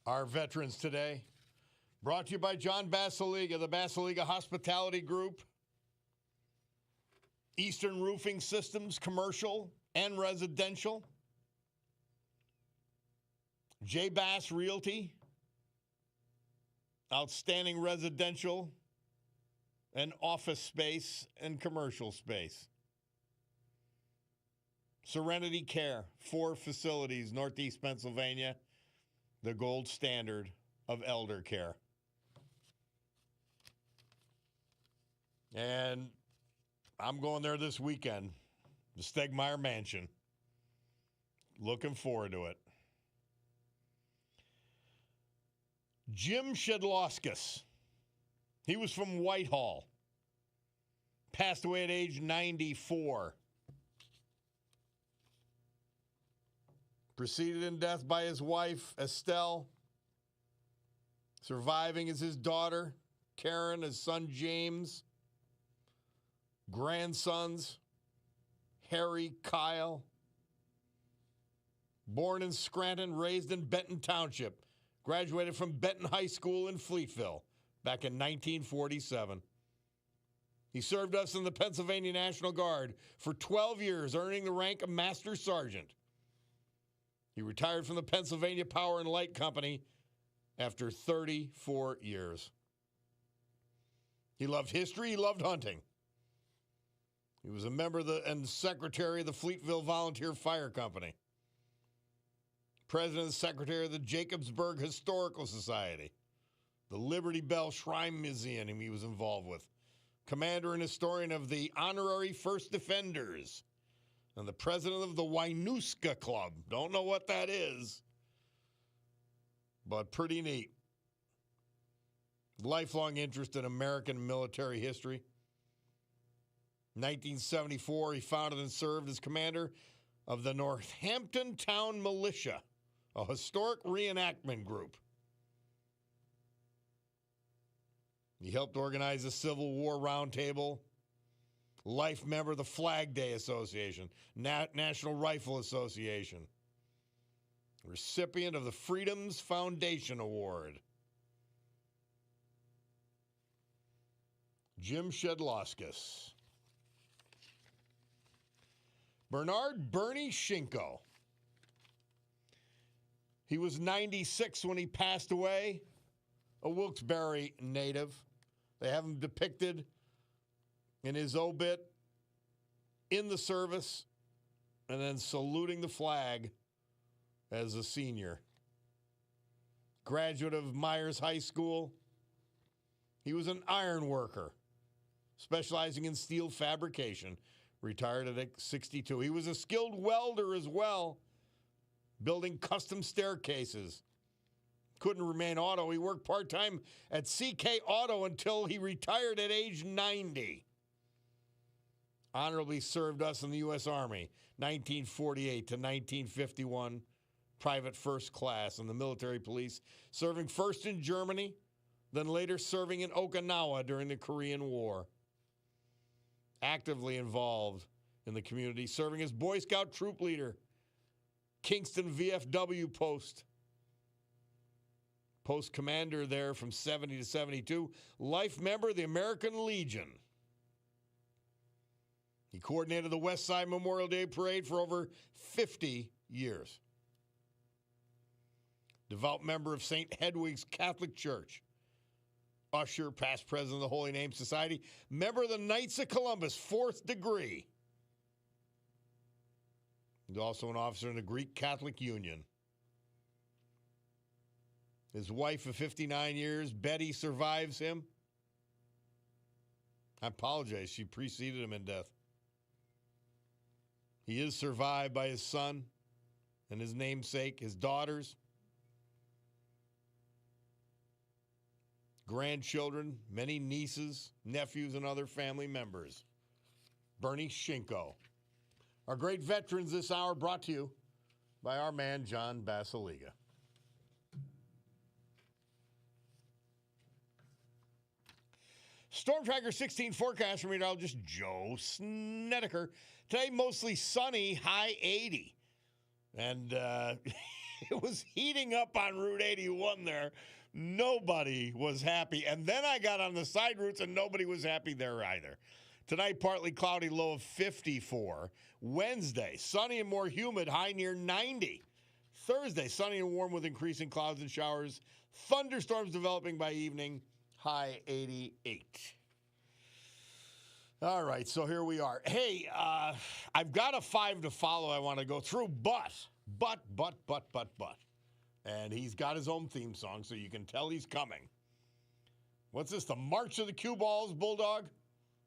Our veterans today, brought to you by John Basiliga, the Basiliga Hospitality Group, Eastern Roofing Systems, commercial and residential, J. Bass Realty, outstanding residential and office space and commercial space. Serenity Care, 4 facilities, Northeast Pennsylvania, the gold standard of elder care. And I'm going there this weekend, the Stegmeyer Mansion. Looking forward to it. Jim Shedlauskas. He was from Whitehall. Passed away at age 94. Preceded in death by his wife, Estelle. Surviving is his daughter, Karen, his son, James. Grandsons, Harry, Kyle. Born in Scranton, raised in Benton Township. Graduated from Benton High School in Fleetville back in 1947. He served us in the Pennsylvania National Guard for 12 years, earning the rank of Master Sergeant. He retired from the Pennsylvania Power and Light Company after 34 years. He loved history. He loved hunting. He was a member of and secretary of the Fleetville Volunteer Fire Company. President and secretary of the Jacobsburg Historical Society. The Liberty Bell Shrine Museum he was involved with. Commander and historian of the Honorary First Defenders. And the president of the Winuska Club. Don't know what that is, but pretty neat. Lifelong interest in American military history. 1974, he founded and served as commander of the Northampton Town Militia, a historic reenactment group. He helped organize the Civil War Roundtable. Life member of the Flag Day Association, National Rifle Association. Recipient of the Freedoms Foundation Award. Jim Shedlauskas. Bernard Bernie Shinko. He was 96 when he passed away, a Wilkes-Barre native. They have him depicted in his obit, in the service, and then saluting the flag as a senior. Graduate of Myers High School. He was an iron worker, specializing in steel fabrication. Retired at 62. He was a skilled welder as well, building custom staircases. Couldn't remain auto. He worked part-time at CK Auto until he retired at age 90. Honorably served us in the U.S. Army, 1948 to 1951, private first class in the military police, serving first in Germany, then later serving in Okinawa during the Korean War. Actively involved in the community, serving as Boy Scout troop leader, Kingston VFW post commander there from 70 to 72, life member of the American Legion. He coordinated the West Side Memorial Day Parade for over 50 years. Devout member of St. Hedwig's Catholic Church. Usher, past president of the Holy Name Society. Member of the Knights of Columbus, 4th degree. He's also an officer in the Greek Catholic Union. His wife of 59 years, Betty, survives him. I apologize, she preceded him in death. He is survived by his son and his namesake, his daughters, grandchildren, many nieces, nephews, and other family members. Bernie Shinko. Our great veterans this hour brought to you by our man, John Basiliga. Storm Tracker 16 forecast from meteorologist Joe Snedeker. Today, mostly sunny, high 80. And it was heating up on Route 81 there. Nobody was happy. And then I got on the side routes, and nobody was happy there either. Tonight, partly cloudy, low of 54. Wednesday, sunny and more humid, high near 90. Thursday, sunny and warm with increasing clouds and showers. Thunderstorms developing by evening, high 88. All right, so here we are. Hey, I've got a 5 to follow I want to go through, but. And he's got his own theme song, so you can tell he's coming. What's this, the March of the Cue Balls, Bulldog?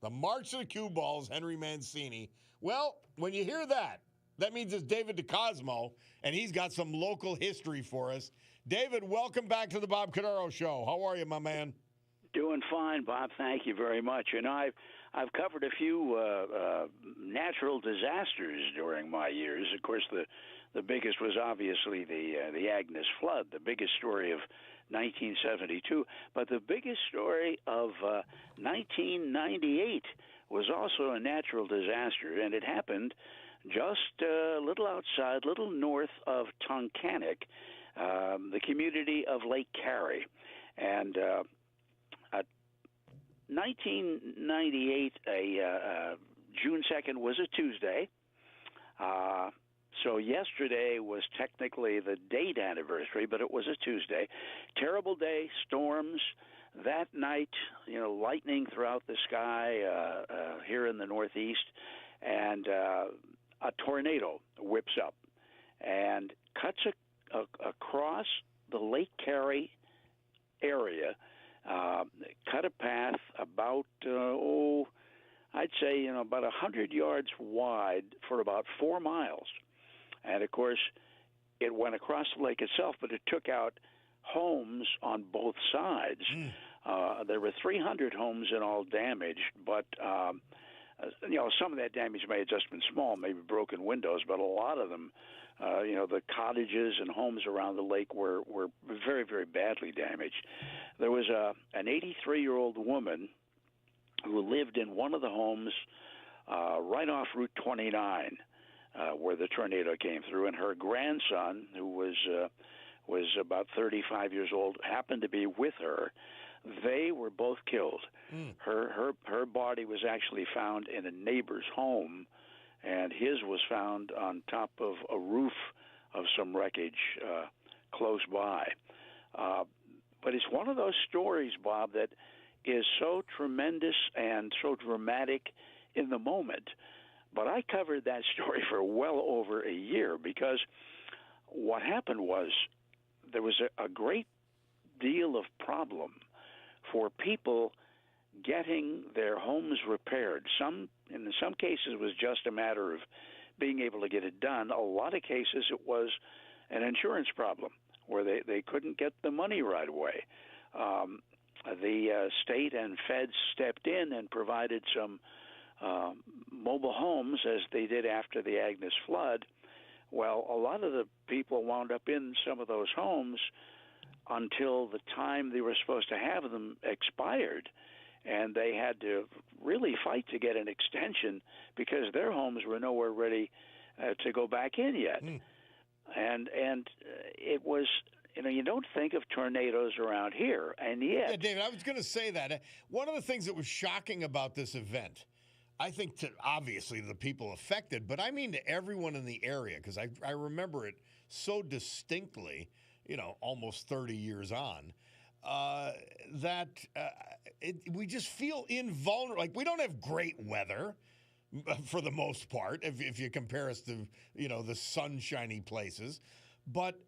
The March of the Cue Balls, Henry Mancini. Well, when you hear that, that means it's David DeCosmo, and he's got some local history for us. David, welcome back to the Bob Cordaro Show. How are you, my man? Doing fine, Bob. Thank you very much. You know, I've covered a few natural disasters during my years. Of course, the biggest was obviously the Agnes flood, the biggest story of 1972. But the biggest story of 1998 was also a natural disaster, and it happened just a little north of Tunkhannock, the community of Lake Carey. And 1998, June 2nd was a Tuesday. So yesterday was technically the date anniversary, but it was a Tuesday. Terrible day, storms. That night, you know, lightning throughout the sky here in the Northeast, and a tornado whips up and cuts across the Lake Carey area, cut a path about, I'd say, you know, about 100 yards wide for about 4 miles. And, of course, it went across the lake itself, but it took out homes on both sides. There were 300 homes in all damaged, but, you know, some of that damage may have just been small, maybe broken windows, but a lot of them, you know, the cottages and homes around the lake were very, very badly damaged. There was an 83-year-old woman who lived in one of the homes right off Route 29 where the tornado came through, and her grandson, who was about 35 years old, happened to be with her. They were both killed. Her body was actually found in a neighbor's home, and his was found on top of a roof of some wreckage close by. But it's one of those stories, Bob, that is so tremendous and so dramatic in the moment. But I covered that story for well over a year, because what happened was there was a great deal of problem for people getting their homes repaired. In some cases, it was just a matter of being able to get it done. A lot of cases, it was an insurance problem where they couldn't get the money right away. The state and feds stepped in and provided some mobile homes, as they did after the Agnes flood. Well, a lot of the people wound up in some of those homes until the time they were supposed to have them expired, and they had to really fight to get an extension because their homes were nowhere ready to go back in yet. And it was, you know, you don't think of tornadoes around here, and yet... Yeah, David, I was going to say that. One of the things that was shocking about this event, I think, to obviously the people affected, but I mean to everyone in the area, because I remember it so distinctly, you know, almost 30 years on, that we just feel invulnerable. Like, we don't have great weather for the most part, if you compare us to, you know, the sunshiny places, but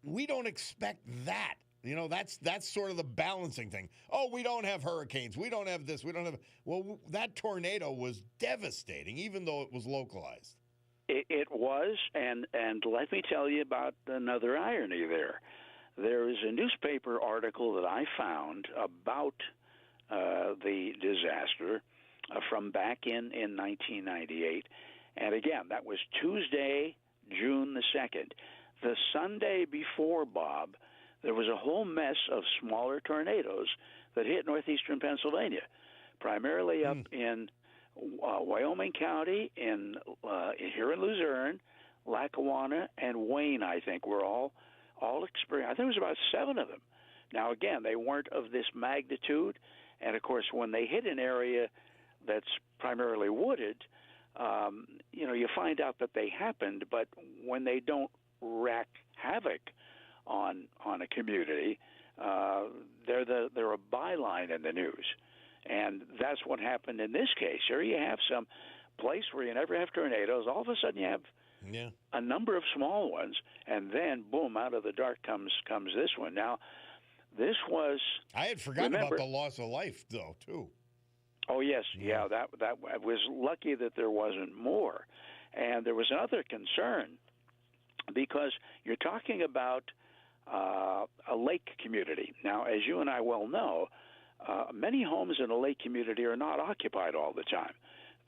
we don't expect that. You know, that's sort of the balancing thing. Oh, we don't have hurricanes. We don't have this. We don't have... Well, that tornado was devastating, even though it was localized. It was, and let me tell you about another irony there. There is a newspaper article that I found about the disaster from back in 1998. And again, that was Tuesday, June the 2nd. The Sunday before, Bob, there was a whole mess of smaller tornadoes that hit northeastern Pennsylvania, primarily up in Wyoming County, here in Luzerne, Lackawanna, and Wayne, I think, were all all experienced. I think it was about 7 of them. Now, again, they weren't of this magnitude, and of course, when they hit an area that's primarily wooded, you find out that they happened. But when they don't wreak havoc on a community, they're a byline in the news, and that's what happened in this case. Here you have some place where you never have tornadoes. All of a sudden, you have a number of small ones, and then boom, out of the dark comes this one. Now, this was I had forgotten about the loss of life, though, too. Oh yes, yeah. That I was lucky that there wasn't more, and there was another concern because you're talking about a lake community. Now, as you and I well know, many homes in a lake community are not occupied all the time.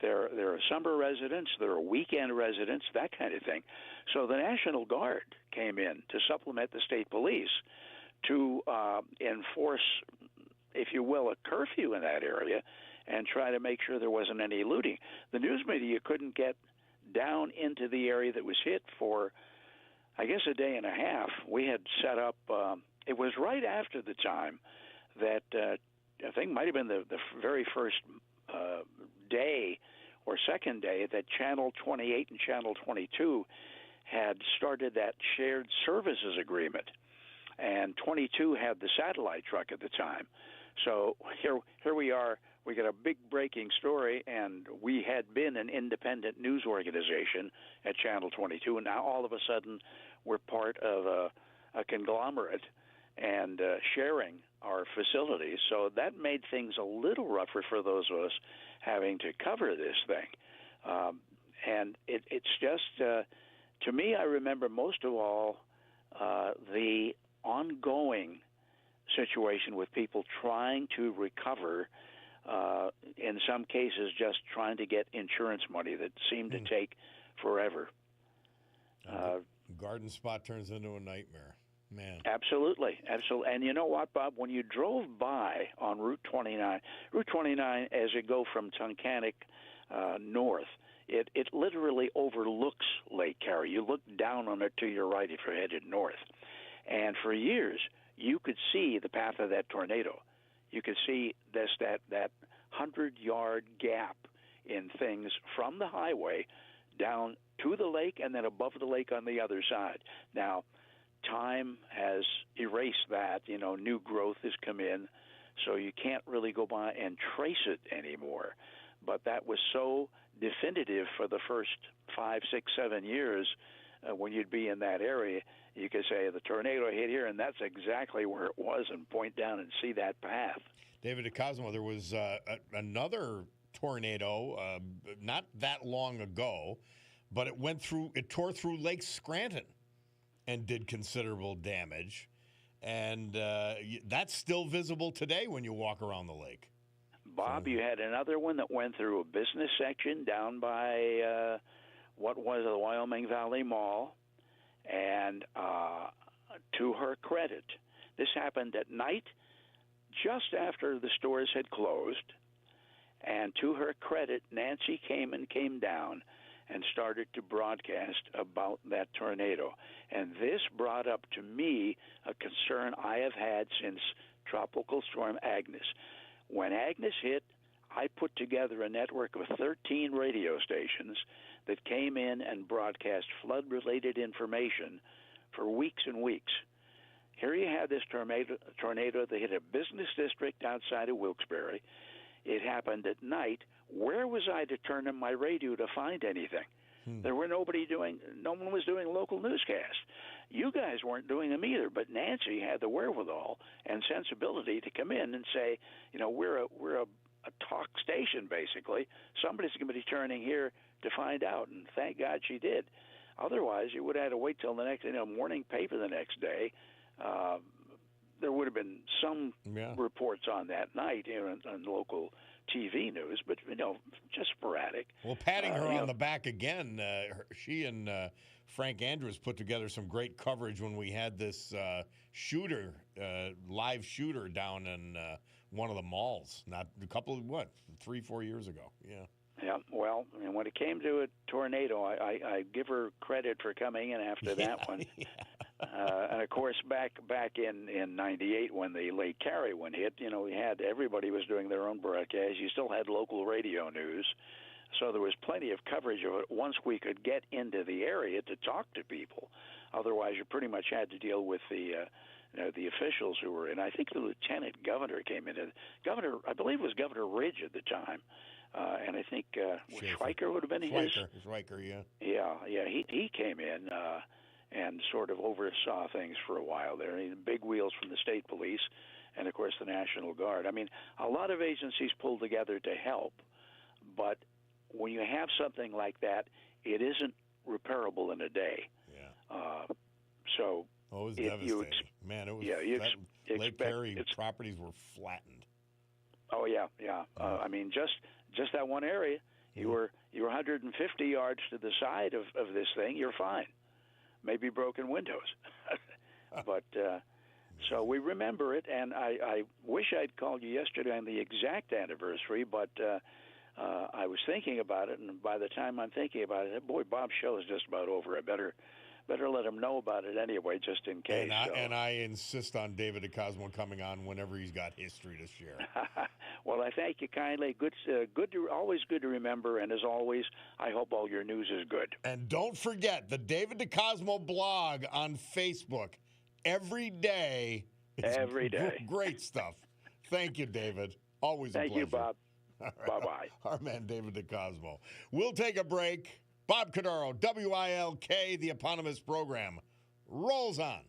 There are summer residents, there are weekend residents, that kind of thing. So the National Guard came in to supplement the state police to enforce, if you will, a curfew in that area and try to make sure there wasn't any looting. The news media couldn't get down into the area that was hit for, I guess, a day and a half. We had set up, it was right after the time that I think might have been the very first day or second day that Channel 28 and Channel 22 had started that shared services agreement. And 22 had the satellite truck at the time. So here we are. We got a big breaking story, and we had been an independent news organization at Channel 22, and now all of a sudden we're part of a conglomerate and sharing our facilities. So that made things a little rougher for those of us having to cover this thing. And it's just, to me, I remember most of all the ongoing situation with people trying to recover, in some cases just trying to get insurance money that seemed to take forever. Garden spot turns into a nightmare, man. Absolutely. And you know what, Bob? When you drove by on Route 29, as you go from Tunkhannock north, it literally overlooks Lake Carey. You look down on it to your right if you're headed north. And for years, you could see the path of that tornado. You could see that 100-yard gap in things from the highway down to the lake and then above the lake on the other side. Now, time has erased that. New growth has come in, so you can't really go by and trace it anymore. But that was so definitive for the first 5, 6, 7 years when you'd be in that area. You could say the tornado hit here, and that's exactly where it was, and point down and see that path. David DeCosmo, there was another tornado not that long ago, but it tore through Lake Scranton and did considerable damage. And that's still visible today when you walk around the lake. Bob, you had another one that went through a business section down by what was the Wyoming Valley Mall. And to her credit, this happened at night just after the stores had closed. And to her credit, Nancy came down and started to broadcast about that tornado. And this brought up to me a concern I have had since Tropical Storm Agnes. When Agnes hit, I put together a network of 13 radio stations that came in and broadcast flood-related information for weeks and weeks. Here you had this tornado that hit a business district outside of Wilkes-Barre. It happened at night. Where was I to turn on my radio to find anything? There were no one was doing local newscasts. You guys weren't doing them either, but Nancy had the wherewithal and sensibility to come in and say, we're a talk station, basically. Somebody's going to be turning here to find out, and thank God she did. Otherwise, you would have had to wait till the next morning paper the next day. There would have been some reports on that night on local TV news, but just sporadic. Well, patting her on the back again, she and Frank Andrews put together some great coverage when we had this live shooter down in one of the malls, not a couple of 3-4 years ago. Yeah, well, and when it came to a tornado, I give her credit for coming in after that one. And of course, back in '98 when the late Carey one hit, we had everybody was doing their own broadcast. You still had local radio news, so there was plenty of coverage of it once we could get into the area to talk to people. Otherwise, you pretty much had to deal with the officials who were in. I think the lieutenant governor came in. Governor, I believe, it was Governor Ridge at the time, and I think Schweiker would have been his. Schweiker, yeah. Yeah. He came in and sort of oversaw things for a while there. Big wheels from the state police, and of course the National Guard. I mean, a lot of agencies pulled together to help, but when you have something like that, it isn't repairable in a day. Yeah. So. It was devastating. Man, it was. Lake Perry properties were flattened. Oh yeah. I mean, just that one area. You were 150 yards to the side of this thing. You're fine. Maybe broken windows, but so we remember it. And I wish I'd called you yesterday on the exact anniversary, but I was thinking about it, and by the time I'm thinking about it, boy, Bob's show is just about over. I better let him know about it anyway, just in case. And I insist on David DeCosmo coming on whenever he's got history to share. Well, I thank you kindly. Always good to remember. And as always, I hope all your news is good. And don't forget the David DeCosmo blog on Facebook every day. Every day, great stuff. Thank you, David. Always a pleasure. Thank you, Bob. Right. Bye-bye. Our man, David DeCosmo. We'll take a break. Bob Cordaro, WILK, the eponymous program, rolls on.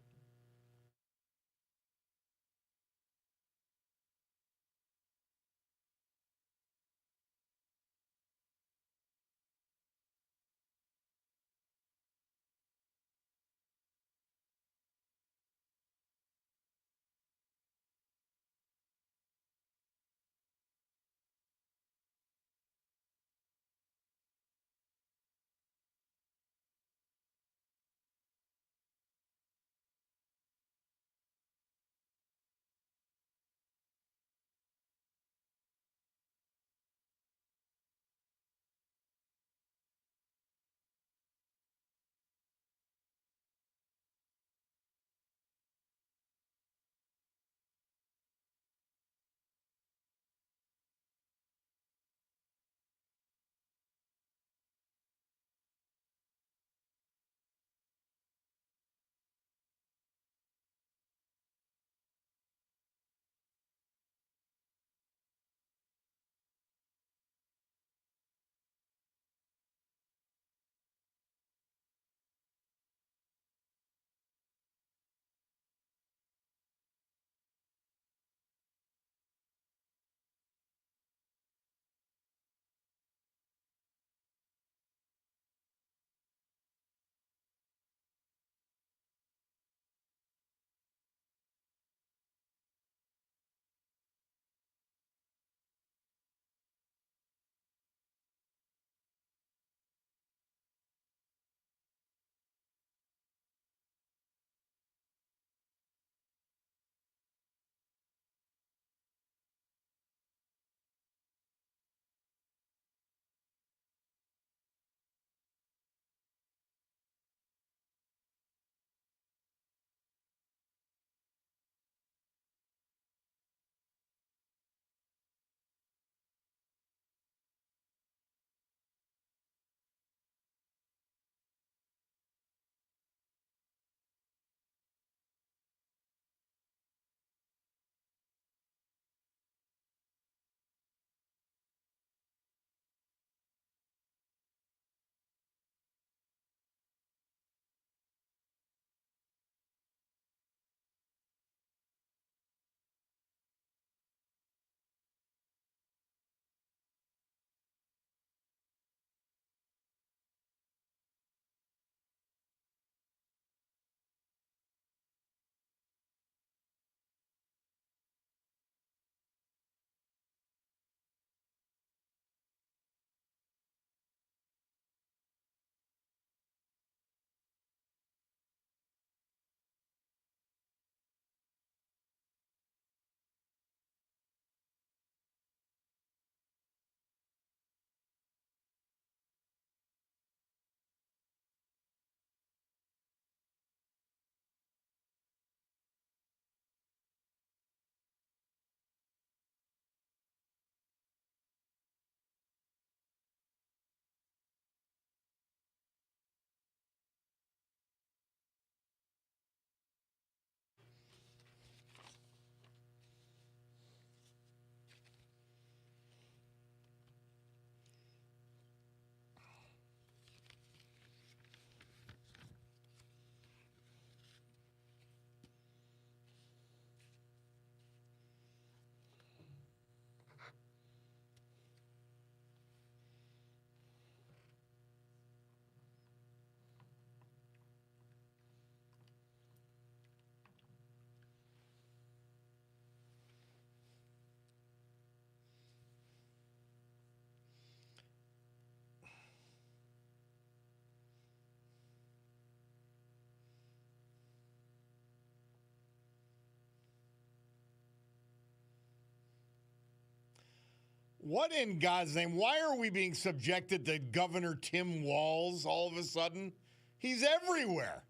What in God's name? Why are we being subjected to Governor Tim Walz all of a sudden? He's everywhere.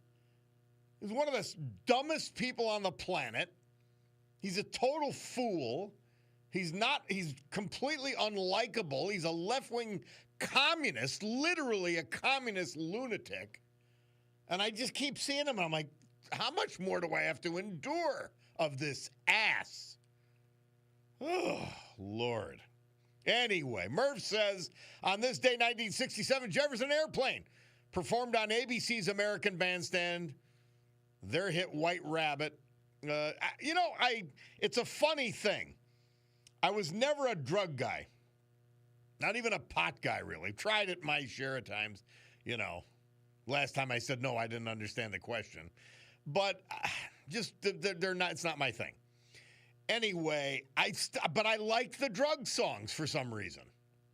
He's one of the dumbest people on the planet. He's a total fool. He's completely unlikable. He's a left-wing communist, literally a communist lunatic. And I just keep seeing him, and I'm like, how much more do I have to endure of this ass? Oh, Lord. Anyway, Murph says, on this day, 1967, Jefferson Airplane performed on ABC's American Bandstand their hit White Rabbit. It's a funny thing. I was never a drug guy. Not even a pot guy, really. Tried it my share of times. Last time I said no, I didn't understand the question. But they're not. It's not my thing. Anyway, but I like the drug songs for some reason.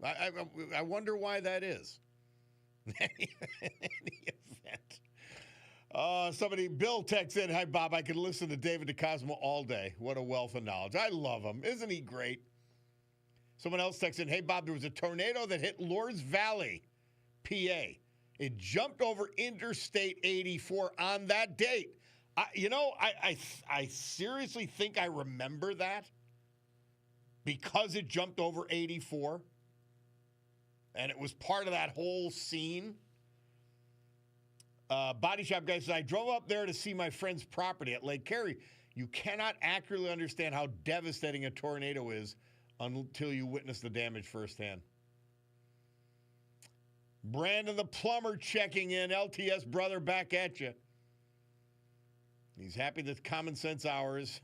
I wonder why that is. In any event. Bill texts in, hi, Bob, I could listen to David DeCosmo all day. What a wealth of knowledge. I love him. Isn't he great? Someone else texts in, hey, Bob, there was a tornado that hit Lords Valley, PA. It jumped over Interstate 84 on that date. I seriously think I remember that because it jumped over 84 and it was part of that whole scene. Body Shop guy says, I drove up there to see my friend's property at Lake Cary. You cannot accurately understand how devastating a tornado is until you witness the damage firsthand. Brandon the plumber checking in. LTS brother back at you. He's happy that common sense hours.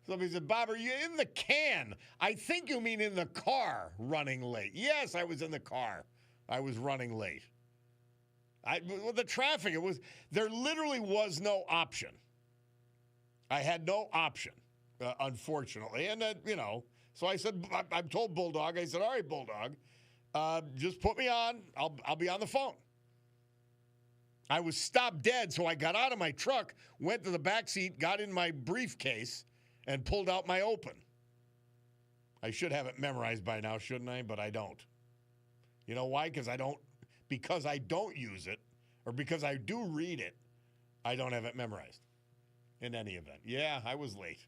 Somebody said, Bob, are you in the can? I think you mean in the car running late. Yes, I was in the car. I was running late. The traffic, there literally was no option. I had no option, unfortunately. And, so I said, I told Bulldog, I said, all right, Bulldog, just put me on. I'll be on the phone. I was stopped dead, so I got out of my truck, went to the back seat, got in my briefcase, and pulled out my open. I should have it memorized by now, shouldn't I? But I don't. You know why? Because I don't use it, or because I do read it, I don't have it memorized. In any event. Yeah, I was late.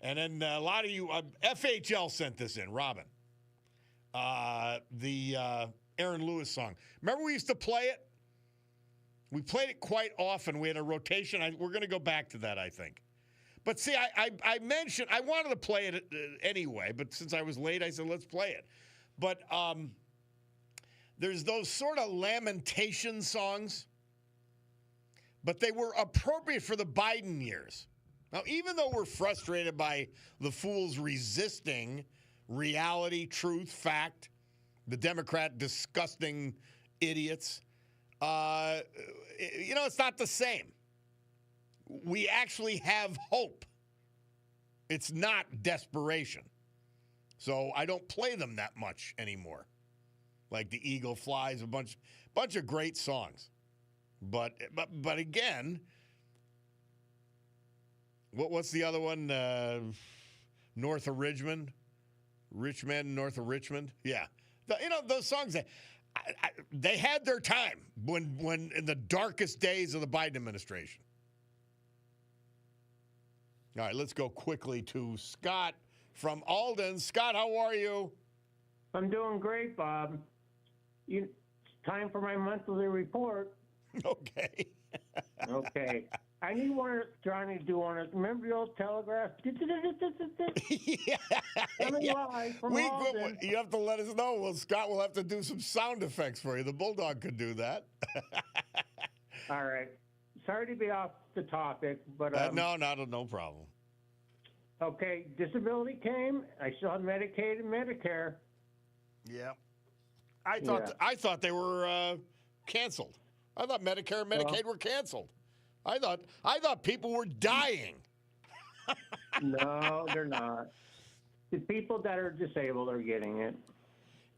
And then a lot of you, FHL sent this in, Robin. The Aaron Lewis song. Remember we used to play it? We played it quite often. We had a rotation. We're going to go back to that, I think. But see, I mentioned, I wanted to play it anyway, but since I was late, I said, let's play it. But there's those sort of lamentation songs, but they were appropriate for the Biden years. Now, even though we're frustrated by the fools resisting reality, truth, fact, the Democrat disgusting idiots, it's not the same. We actually have hope. It's not desperation. So I don't play them that much anymore. Like The Eagle Flies, a bunch of great songs. But again, what's the other one? North of Richmond? Richmond, north of Richmond? Yeah. Those songs that they had their time when in the darkest days of the Biden administration. All right, let's go quickly to Scott from Alden. Scott, how are you? I'm doing great, Bob. It's time for my monthly report. Okay. Okay. I need Johnny to do one. Remember the old telegraph? Yeah. Live from Alden. You have to let us know. Well, Scott will have to do some sound effects for you. The Bulldog could do that. All right. Sorry to be off the topic, but no problem. Okay, disability came. I still have Medicaid and Medicare. Yeah, I thought they were canceled. I thought Medicare and Medicaid were canceled. I thought people were dying. No, they're not. The people that are disabled are getting it.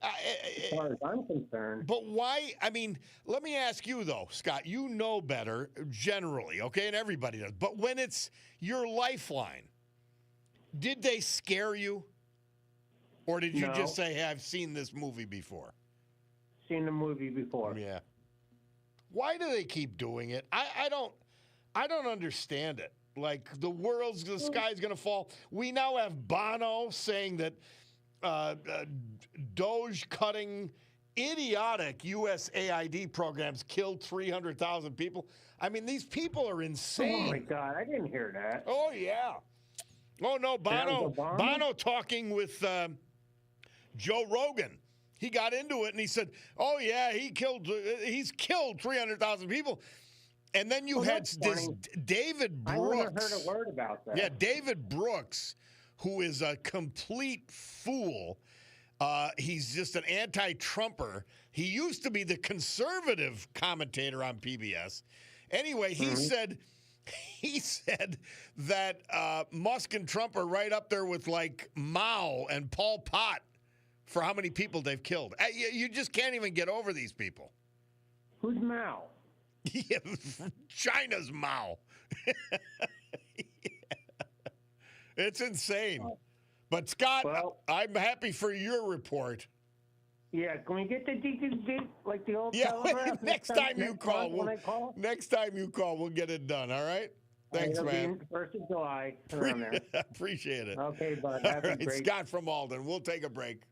As far as I'm concerned. But why? I mean, let me ask you, though, Scott. You know better generally, okay? And everybody does. But when it's your lifeline, did they scare you? Or did you No. just say, hey, I've seen this movie before? Seen the movie before. Yeah. Why do they keep doing it? I don't understand it. Like the sky's going to fall. We now have Bono saying that Doge cutting idiotic USAID programs killed 300,000 people. I mean, these people are insane. Oh my God, I didn't hear that. Oh yeah. Oh no, Bono talking with Joe Rogan. He got into it and he said, "Oh yeah, he's killed 300,000 people." And then you had this David Brooks. I never heard a word about that. Yeah, David Brooks, who is a complete fool. He's just an anti-Trumper. He used to be the conservative commentator on PBS. Anyway, he said that Musk and Trump are right up there with like Mao and Pol Pot for how many people they've killed. You just can't even get over these people. Who's Mao? Yeah, China's Mao. It's insane. But Scott, I'm happy for your report. Yeah, can we get the like the old Yeah, telegraph? next time you call, next time you call, we'll get it done. All right. Thanks, man. 1st of July. Around there. Appreciate it. Okay, bud. All right, Scott from Alden. We'll take a break.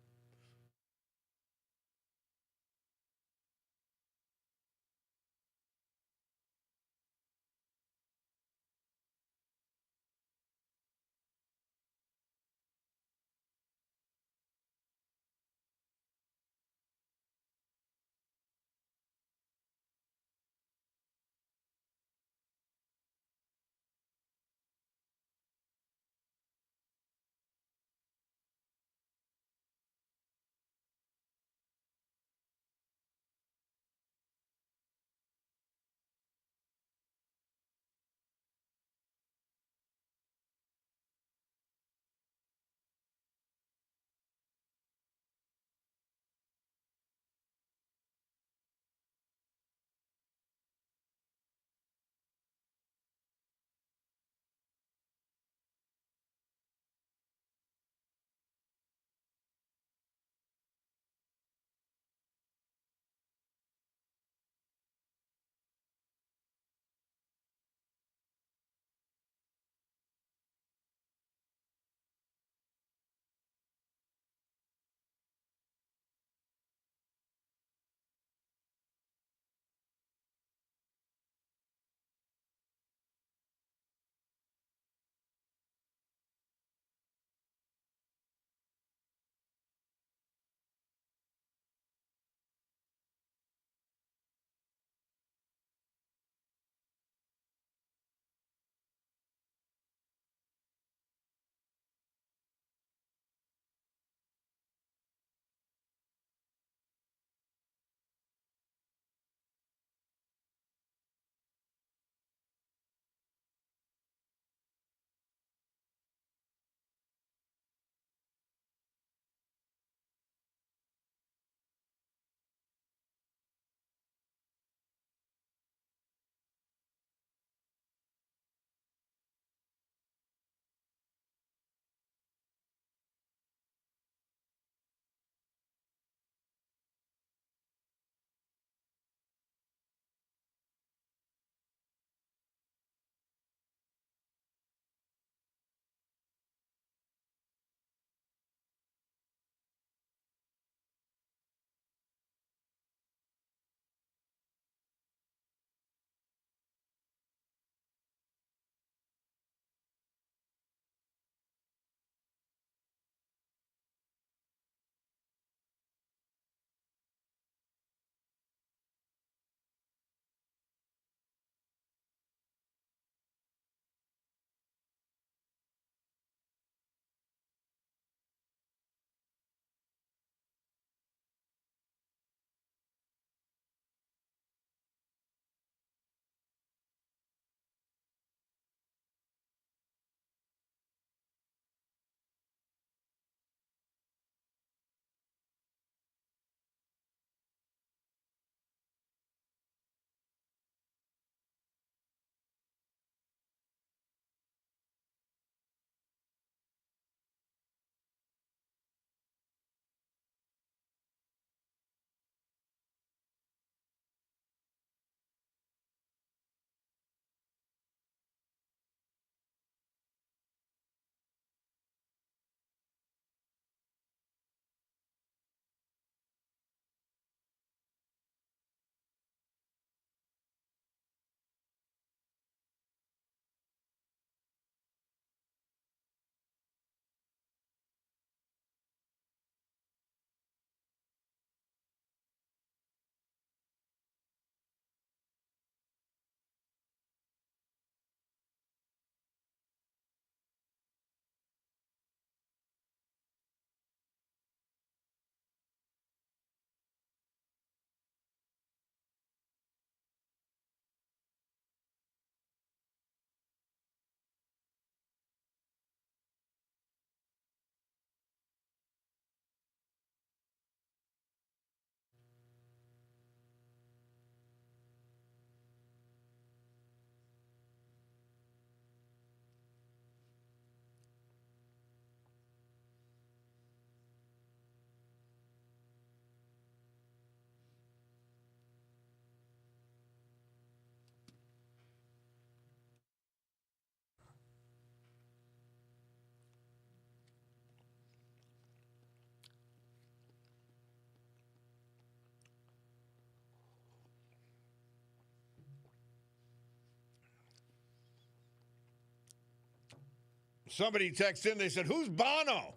Somebody texted in, they said, "Who's Bono?"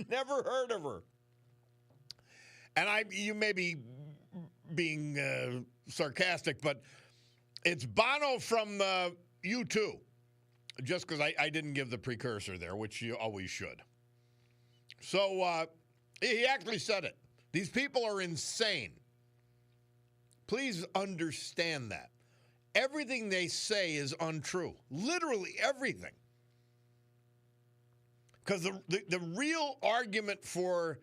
Never heard of her. And you may be being sarcastic, but it's Bono from U2. Just because I didn't give the precursor there, which you always should. So he actually said it. These people are insane. Please understand that. Everything they say is untrue. Literally everything. Because the real argument for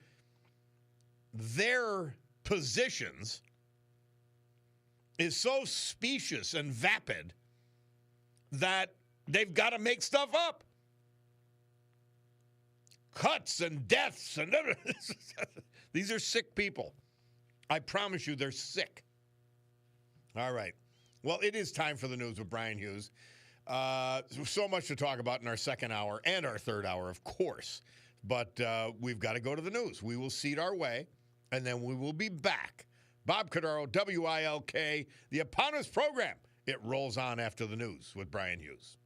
their positions is so specious and vapid that they've got to make stuff up. Cuts and deaths and these are sick people. I promise you they're sick. All right. Well, it is time for the news with Brian Hughes. So much to talk about in our second hour and our third hour, of course. But we've got to go to the news. We will seat our way, and then we will be back. Bob Cordaro, WILK, the Upon Us program. It rolls on after the news with Brian Hughes.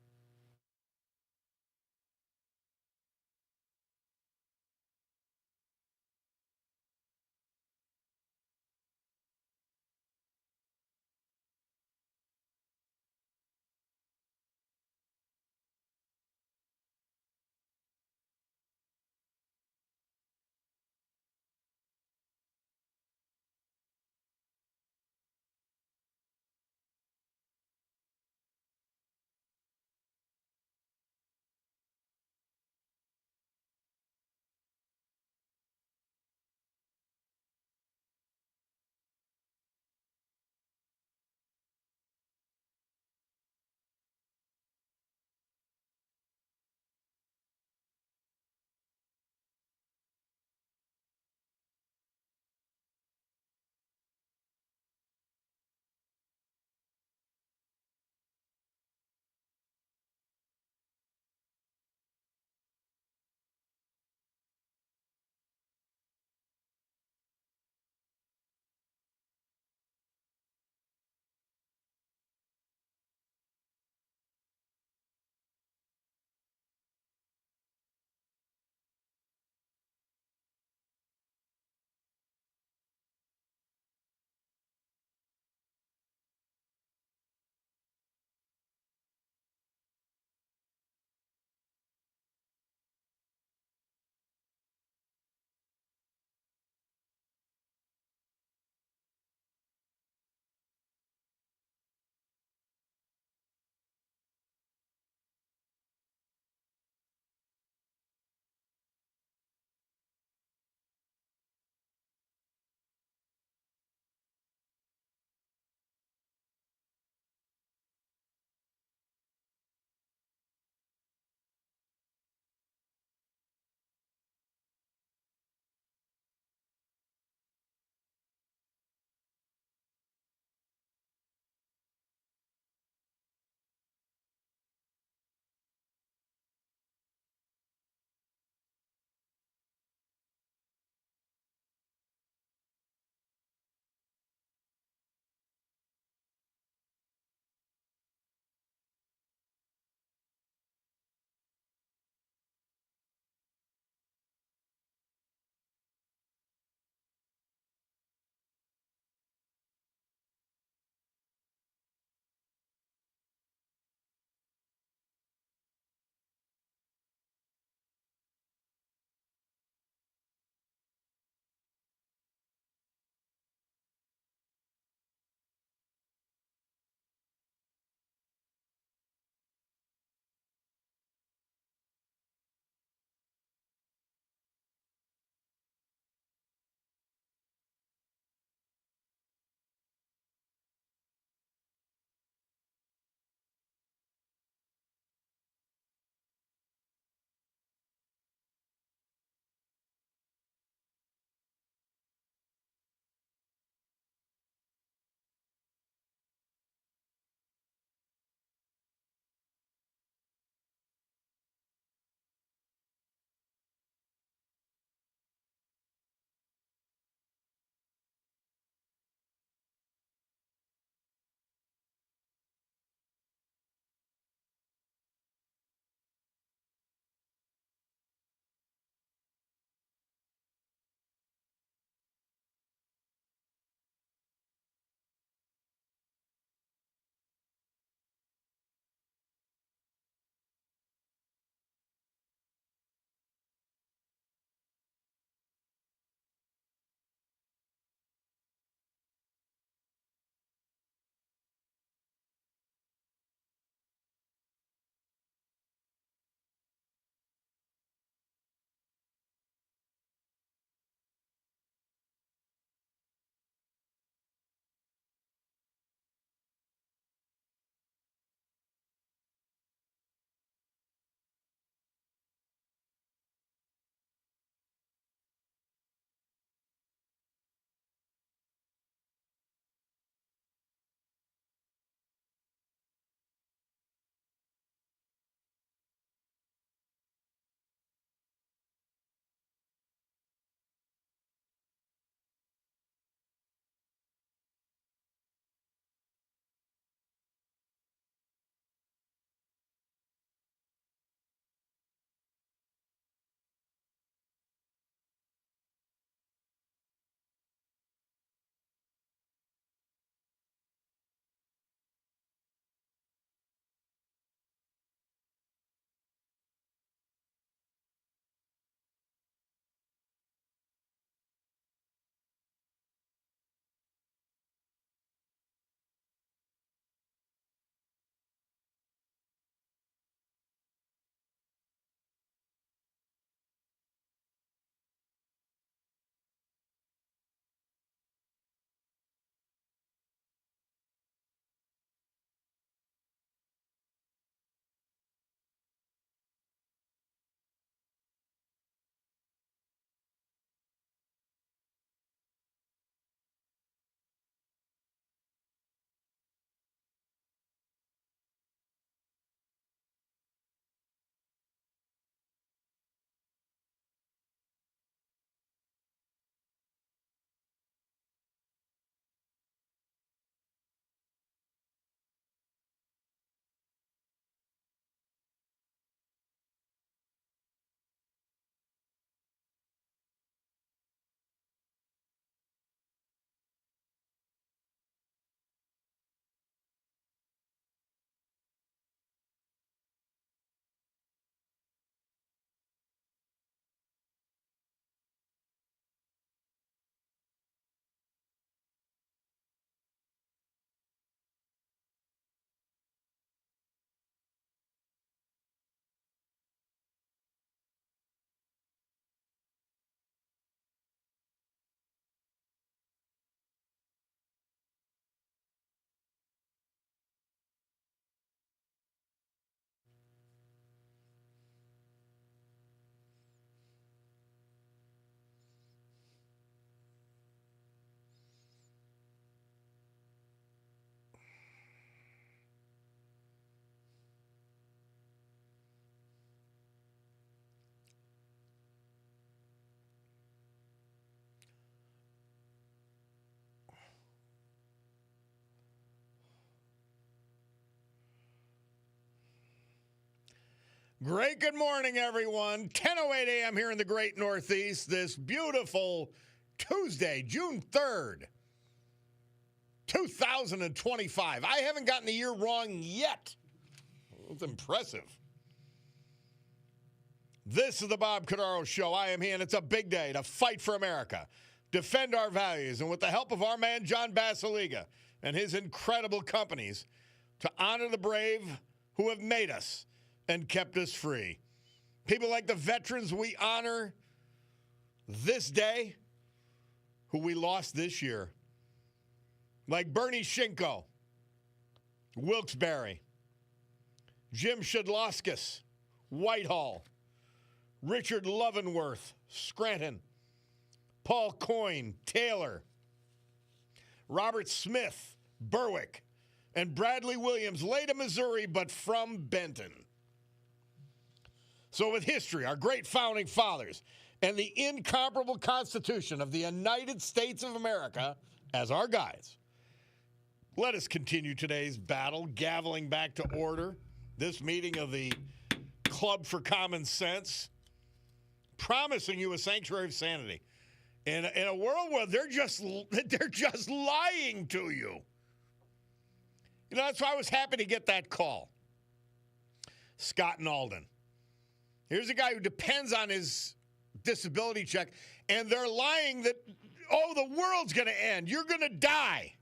Great good morning, everyone. 10:08 a.m. here in the great Northeast. This beautiful Tuesday, June 3rd, 2025. I haven't gotten the year wrong yet. It's impressive. This is the Bob Cordaro Show. I am here, and it's a big day to fight for America, defend our values, and with the help of our man, John Basiliga, and his incredible companies, to honor the brave who have made us and kept us free. People like the veterans we honor this day, who we lost this year, like Bernie Shinko, Wilkes-Barre, Jim Shedloskis, Whitehall, Richard Leavenworth, Scranton, Paul Coyne, Taylor, Robert Smith, Berwick, and Bradley Williams, late of Missouri, but from Benton. So with history, our great founding fathers, and the incomparable Constitution of the United States of America as our guides, let us continue today's battle, gaveling back to order this meeting of the Club for Common Sense, promising you a sanctuary of sanity in a world where they're just lying to you. You know, that's why I was happy to get that call. Scott and Alden. Here's a guy who depends on his disability check, and they're lying that, oh, the world's going to end. You're going to die.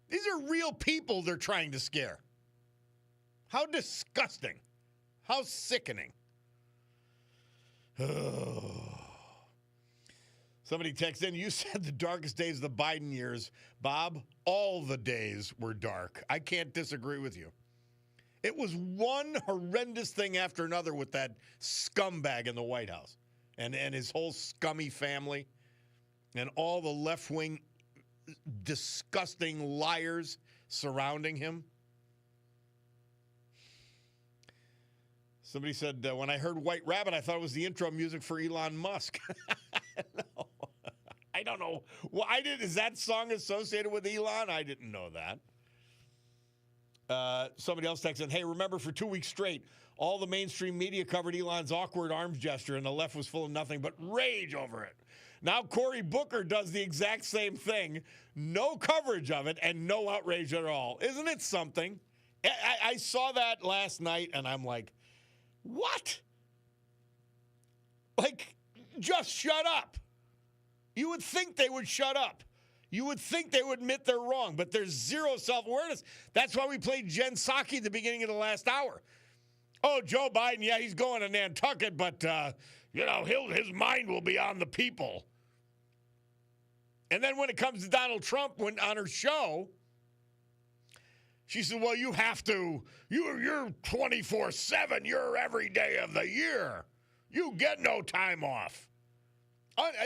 These are real people they're trying to scare. How disgusting. How sickening. Somebody texted in, you said the darkest days of the Biden years. Bob, all the days were dark. I can't disagree with you. It was one horrendous thing after another with that scumbag in the White House and his whole scummy family and all the left-wing disgusting liars surrounding him. Somebody said, when I heard White Rabbit, I thought it was the intro music for Elon Musk. No. I don't know. Well, is that song associated with Elon? I didn't know that. Somebody else texted, hey, remember for 2 weeks straight, all the mainstream media covered Elon's awkward arms gesture, and the left was full of nothing but rage over it. Now Cory Booker does the exact same thing. No coverage of it and no outrage at all. Isn't it something? I saw that last night, and I'm like, what? Like, just shut up. You would think they would shut up. You would think they would admit they're wrong, but there's zero self-awareness. That's why we played Jen Psaki at the beginning of the last hour. Oh, Joe Biden, yeah, he's going to Nantucket, but, his mind will be on the people. And then when it comes to Donald Trump, when on her show, she said, well, you have to, you're 24/7, you're every day of the year. You get no time off.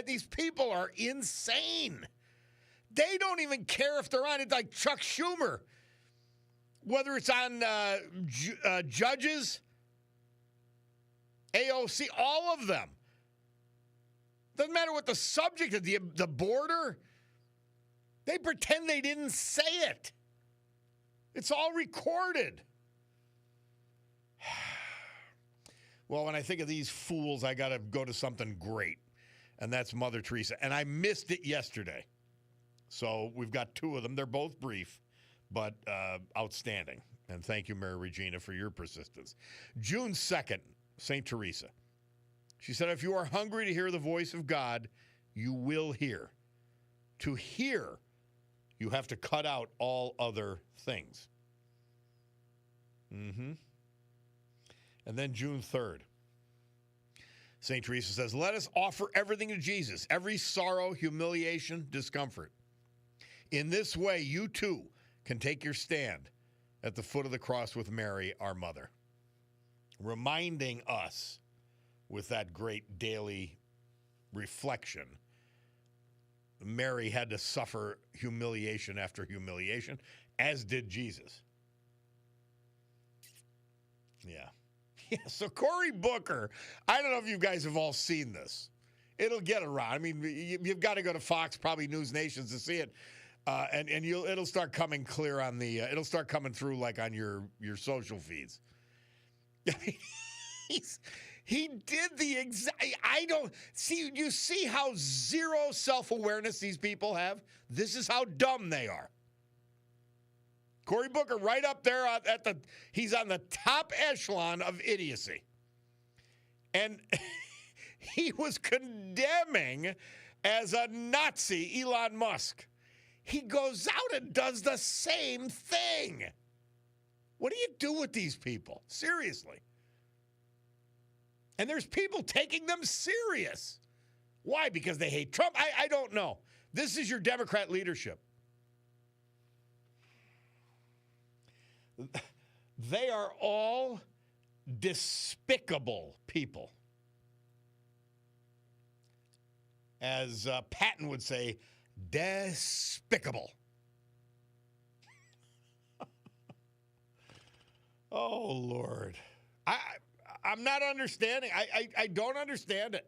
These people are insane. They don't even care if they're on it, like Chuck Schumer. Whether it's on judges, AOC, all of them. Doesn't matter what the subject is, the border. They pretend they didn't say it. It's all recorded. Well, when I think of these fools, I got to go to something great, and that's Mother Teresa. And I missed it yesterday. So we've got two of them. They're both brief, but outstanding. And thank you, Mary Regina, for your persistence. June 2nd, St. Teresa. She said, if you are hungry to hear the voice of God, you will hear. To hear, you have to cut out all other things. And then June 3rd, St. Teresa says, let us offer everything to Jesus, every sorrow, humiliation, discomfort. In this way, you too can take your stand at the foot of the cross with Mary, our mother, reminding us with that great daily reflection. Mary had to suffer humiliation after humiliation, as did Jesus. Yeah. So Cory Booker, I don't know if you guys have all seen this. It'll get around. I mean, you've got to go to Fox, probably News Nations, to see it. And it'll start coming clear on the it'll start coming through like on your social feeds. He did the exact. I don't see. You see how zero self-awareness these people have? This is how dumb they are. Cory Booker, right up there he's on the top echelon of idiocy. And he was condemning as a Nazi Elon Musk. He goes out and does the same thing. What do you do with these people? Seriously. And there's people taking them serious. Why? Because they hate Trump? I don't know. This is your Democrat leadership. They are all despicable people. As Patton would say, despicable. Oh, Lord. I'm not understanding. I don't understand it.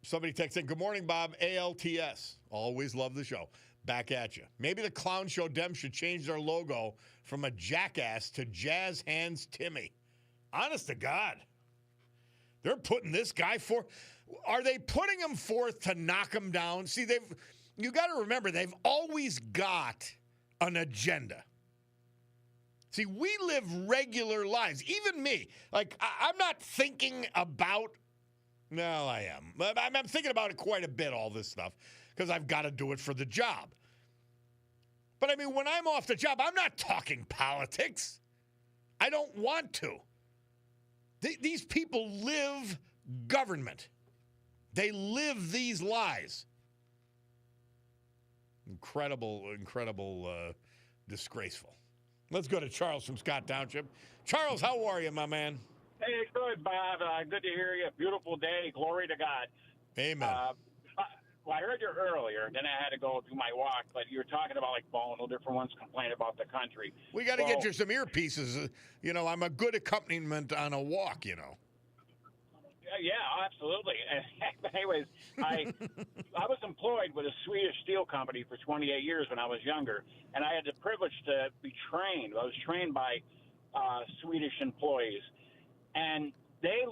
Somebody texting, good morning, Bob. ALTS. Always love the show. Back at you. Maybe the Clown Show Dem should change their logo from a jackass to Jazz Hands Timmy. Honest to God. They're putting this guy for. Are they putting him forth to knock him down? See, you got to remember, they've always got an agenda. See, we live regular lives. Even me. Like, I'm not thinking about. No, I am. I'm thinking about it quite a bit, all this stuff, because I've got to do it for the job. But, I mean, when I'm off the job, I'm not talking politics. I don't want to. These people live government. They live these lies. Incredible, disgraceful. Let's go to Charles from Scott Township. Charles, how are you, my man? Hey, good, Bob. Good to hear you. Beautiful day. Glory to God. Amen. Well, I heard you earlier. Then I had to go do my walk. But you were talking about, like, Bono, different ones complain about the country. We got to get you some earpieces. I'm a good accompaniment on a walk, Yeah, absolutely. Anyways, I was employed with a Swedish steel company for 28 years when I was younger, and I had the privilege to be trained. I was trained by Swedish employees, and they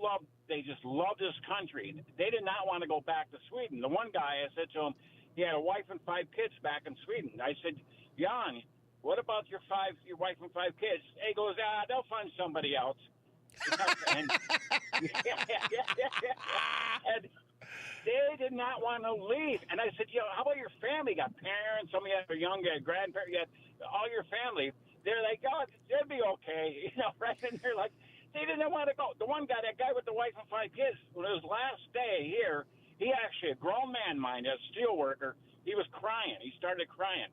just loved this country. They did not want to go back to Sweden. The one guy, I said to him, he had a wife and 5 kids back in Sweden. I said, Jan, what about your wife and 5 kids? He goes, they'll find somebody else. and they did not want to leave. And I said, how about your family? You got parents, some of you are young, you got grandparents, you got all your family. They're like, oh, they'll be okay. Right? And they're like, they didn't want to go. The one guy, that guy with the wife and 5 kids, when his last day here, he actually, a grown man, mind, a steel worker, he was crying. He started crying.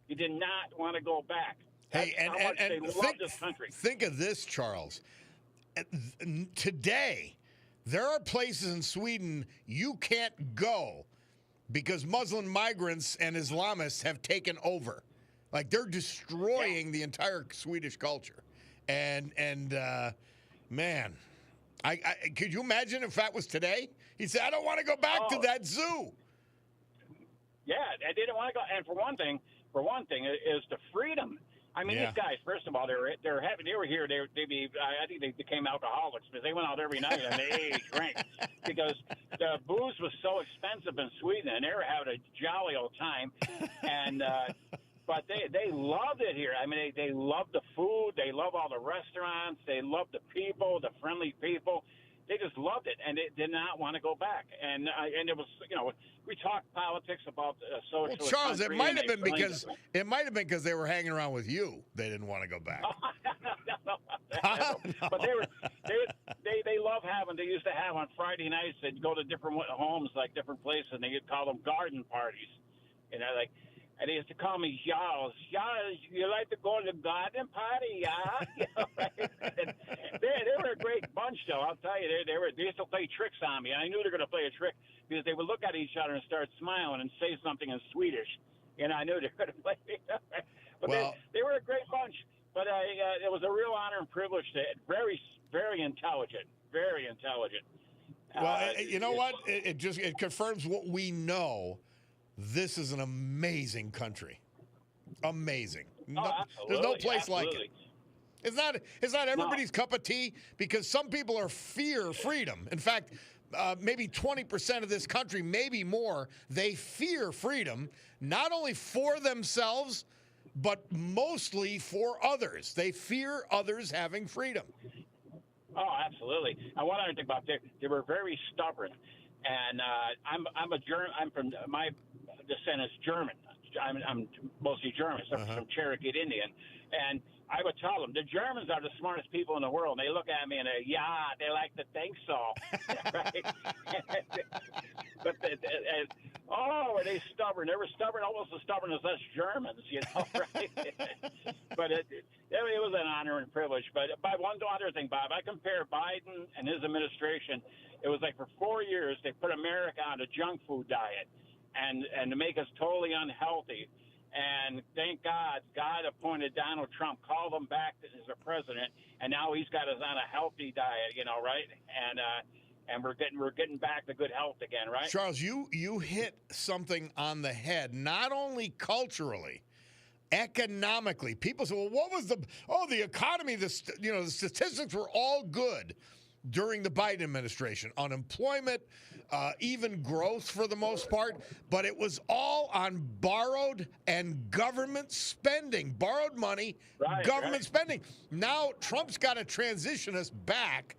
He did not want to go back. Hey, and they love this country. Think of this, Charles. Today, there are places in Sweden you can't go because Muslim migrants and Islamists have taken over. Like, they're destroying the entire Swedish culture. And man, I could you imagine if that was today? He said, I don't want to go back to that zoo. Yeah, I didn't want to go. And for one thing, is the freedom. I mean, these guys. First of all, they were here. I think they became alcoholics because they went out every night and they drank because the booze was so expensive in Sweden, and they were having a jolly old time. And but they loved it here. I mean, they loved the food. They love all the restaurants. They love the people, the friendly people. They just loved it, and they did not want to go back. And it was, we talked politics about socialist. Well, Charles, it might have been because they were hanging around with you. They didn't want to go back. No. But they love having. They used to have on Friday nights. They'd go to different homes, like different places, and they'd call them garden parties. And they used to call me Charles. Charles, you like to go to the garden party, yeah? Right? They were a great bunch, though. I'll tell you, they used to play tricks on me. And I knew they were going to play a trick because they would look at each other and start smiling and say something in Swedish. And I knew they were going to play. But they were a great bunch. But it was a real honor and privilege to very, very intelligent, very intelligent. Well, you know what? It confirms what we know. This is an amazing country. amazing. Oh, There's no absolutely, place like it. It's not everybody's cup of tea, because some people are fear freedom. In fact, maybe 20% of this country, maybe more, they fear freedom, not only for themselves, but mostly for others. They fear others having freedom. Oh, absolutely. And one other thing about they were very stubborn. And I'm a German. I'm from my descent is German. I'm mostly German, except for some Cherokee Indian. And I would tell them the Germans are the smartest people in the world. And they look at me and they like to think so, right? But were they stubborn? They were stubborn, almost as stubborn as us Germans, right? But it was an honor and privilege. But one other thing, Bob, I compare Biden and his administration. It was like for 4 years they put America on a junk food diet, and to make us totally unhealthy. And thank God, God appointed Donald Trump, called him back as a president, and now he's got us on a healthy diet, right? And we're getting back to good health again, right? Charles, you hit something on the head. Not only culturally, economically, people say, "Well, what was the economy? The statistics were all good during the Biden administration. Unemployment, even growth for the most part, but it was all on borrowed and government spending, borrowed money, government spending. Now Trump's got to transition us back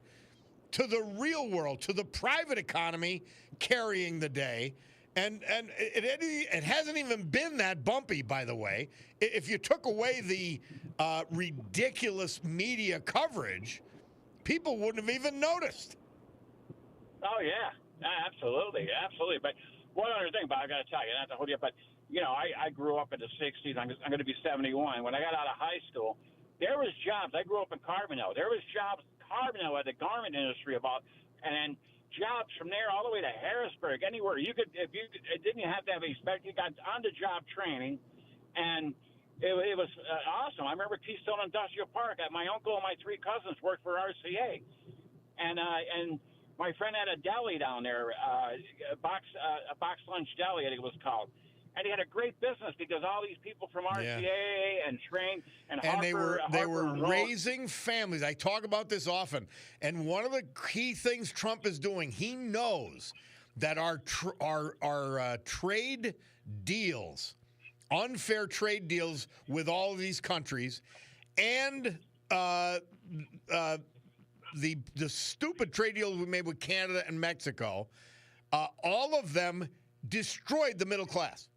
to the real world, to the private economy carrying the day. And it hasn't even been that bumpy, by the way. If you took away the ridiculous media coverage, people wouldn't have even noticed. Oh, yeah. Absolutely. But one other thing, Bob, I got to tell you, not to hold you up, but, I grew up in the 60s. I'm going to be 71. When I got out of high school, there was jobs. I grew up in Carbondale. There was jobs Carbondale at the garment industry and jobs from there all the way to Harrisburg, anywhere. You could, didn't have to have you got on-the-job training, and it was awesome. I remember Keystone Industrial Park. My uncle and my 3 cousins worked for RCA, and my friend had a deli down there, a box lunch deli, I think it was called. And he had a great business because all these people from RCA and Train and Harper, they were raising families. I talk about this often. And one of the key things Trump is doing, he knows that our trade deals, unfair trade deals with all of these countries, and the stupid trade deals we made with Canada and Mexico, all of them destroyed the middle class.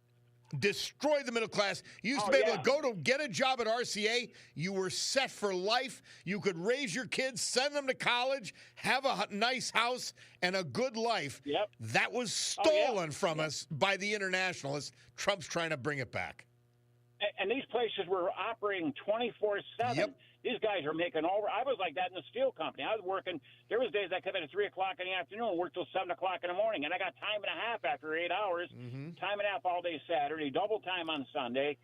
Destroyed the middle class. You used to be able to go to get a job at RCA. You were set for life. You could raise your kids, send them to college, have a nice house, and a good life. Yep. That was stolen from us by the internationalists. Trump's trying to bring it back. And these places were operating 24/7. Yep. These guys are making over. I was like that in the steel company. I was working. There was days I come in at 3 o'clock in the afternoon and work till 7 o'clock in the morning, and I got time and a half after 8 hours. Time and a half all day Saturday, double time on Sunday.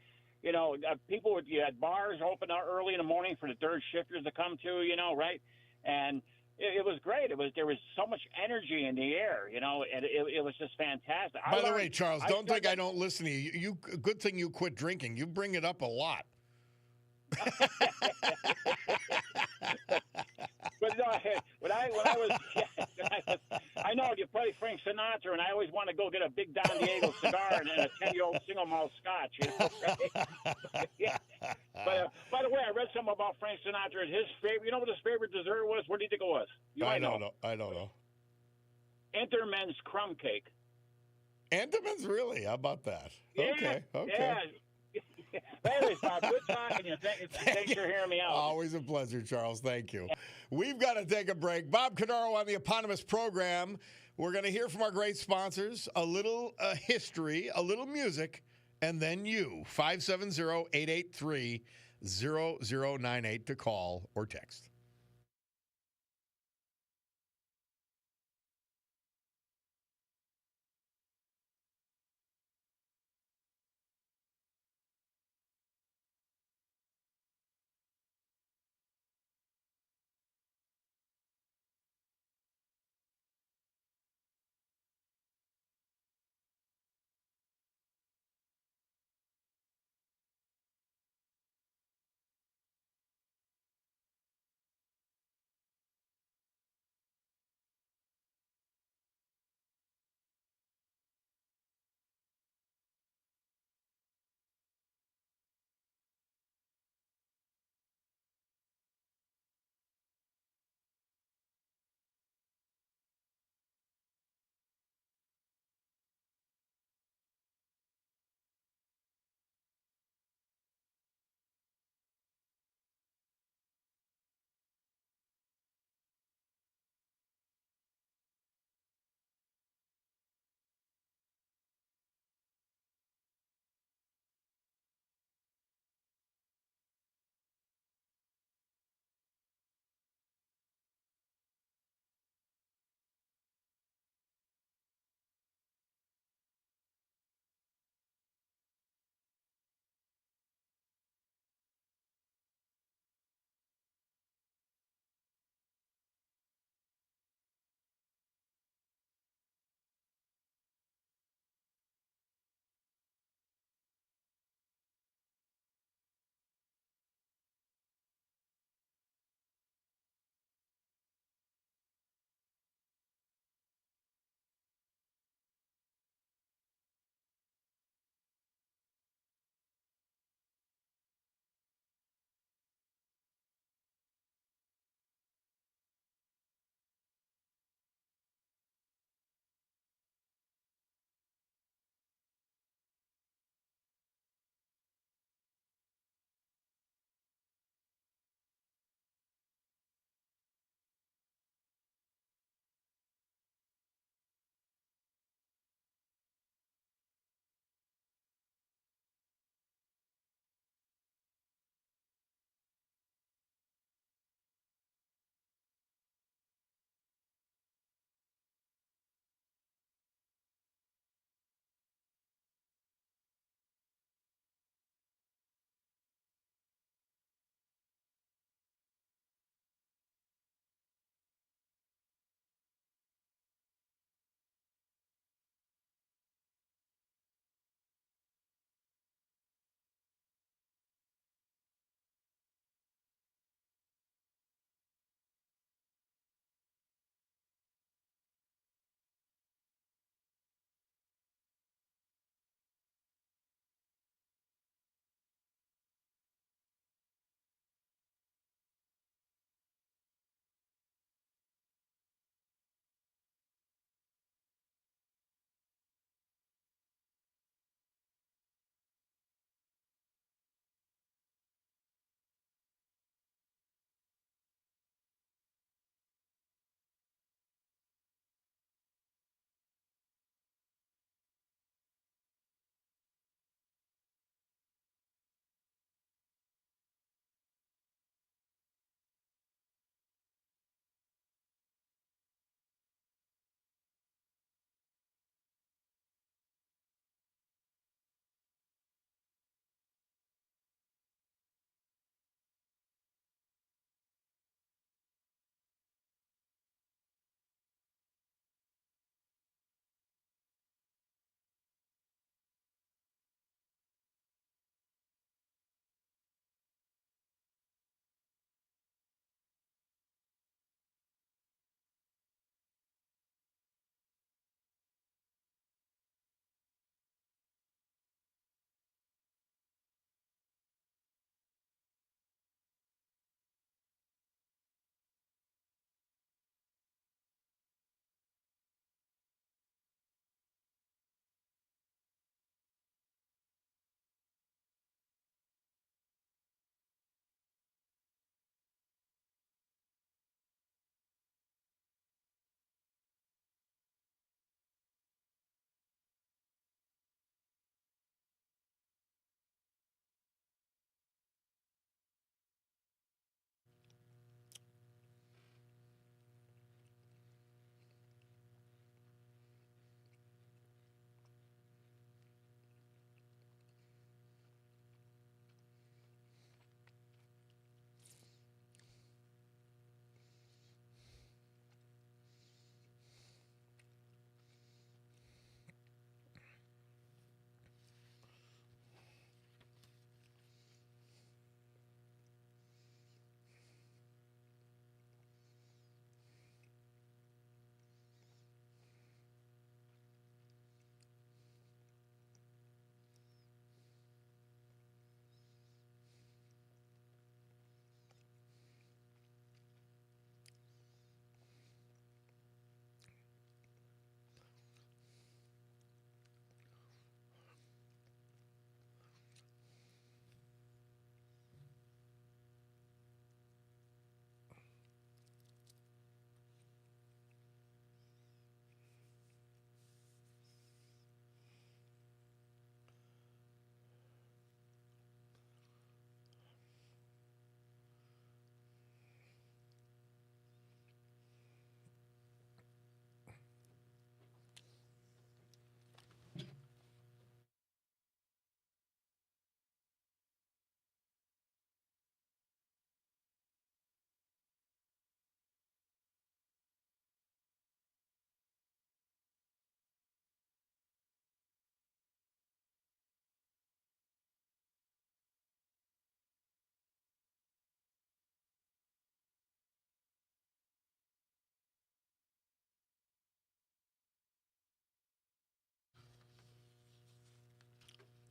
People you had bars open out early in the morning for the third shifters to come to. Right, and it was great. There was so much energy in the air, and it was just fantastic. By the way, Charles, don't think I don't listen to you. You good thing you quit drinking. You bring it up a lot. But no, when I was, I know you play Frank Sinatra, and I always want to go get a big Don Diego cigar and a 10-year-old single malt scotch. Yeah. But by the way, I read something about Frank Sinatra. His favorite, what his favorite dessert was? What do you think it was? I don't know. Enterman's crumb cake. Enterman's, really? How about that? Yeah, okay. Yeah. Anyways, Bob, good talking to you. Thanks for hearing me out. Always a pleasure, Charles. Thank you. We've got to take a break. Bob Cordaro on the eponymous program. We're going to hear from our great sponsors, a little history, a little music, and then you. 570-883-0098 to call or text.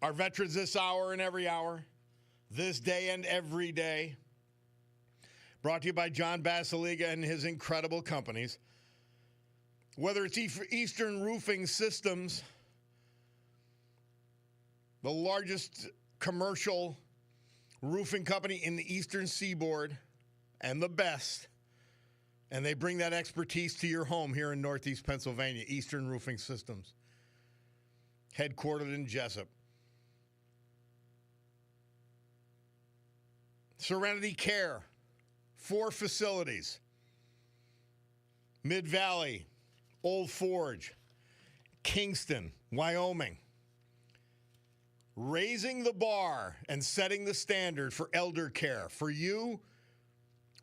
Our veterans this hour and every hour, this day and every day. Brought to you by John Basiliga and his incredible companies. Whether it's Eastern Roofing Systems, the largest commercial roofing company in the Eastern Seaboard and the best, and they bring that expertise to your home here in Northeast Pennsylvania, Eastern Roofing Systems, headquartered in Jessup. Serenity Care, 4 facilities, Mid-Valley, Old Forge, Kingston, Wyoming. Raising the bar and setting the standard for elder care for you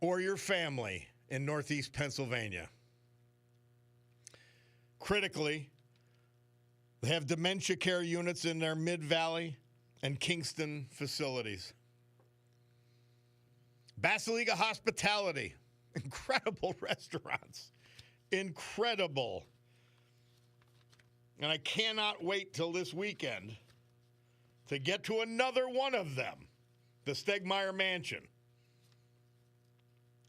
or your family in Northeast Pennsylvania. Critically, they have dementia care units in their Mid-Valley and Kingston facilities. Basiliga Hospitality, incredible restaurants, incredible. And I cannot wait till this weekend to get to another one of them, the Stegmeyer Mansion.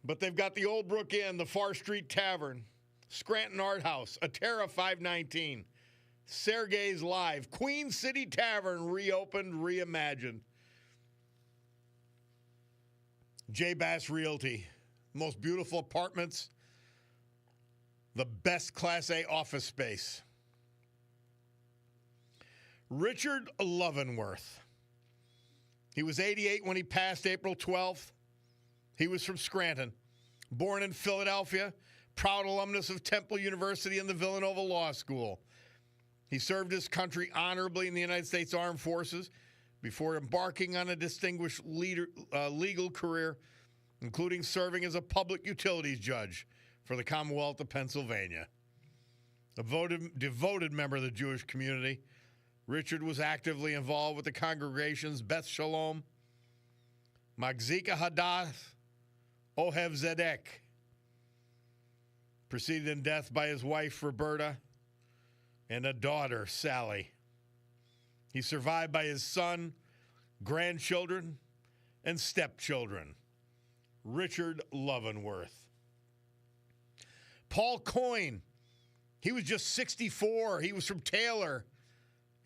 But they've got the Old Brook Inn, the Far Street Tavern, Scranton Art House, Atera 519, Sergei's Live, Queen City Tavern, reopened, reimagined. J. Bass Realty, most beautiful apartments, the best Class A office space. Richard Lovenworth. He was 88 when he passed April 12th. He was from Scranton, born in Philadelphia, proud alumnus of Temple University and the Villanova Law School. He served his country honorably in the United States Armed Forces before embarking on a distinguished legal career, including serving as a public utilities judge for the Commonwealth of Pennsylvania. A devoted member of the Jewish community, Richard was actively involved with the congregations Beth Shalom, Magzika Hadath, Ohev Zedek, preceded in death by his wife Roberta and a daughter, Sally. He's survived by his son, grandchildren, and stepchildren. Richard Lovenworth. Paul Coyne, he was just 64. He was from Taylor.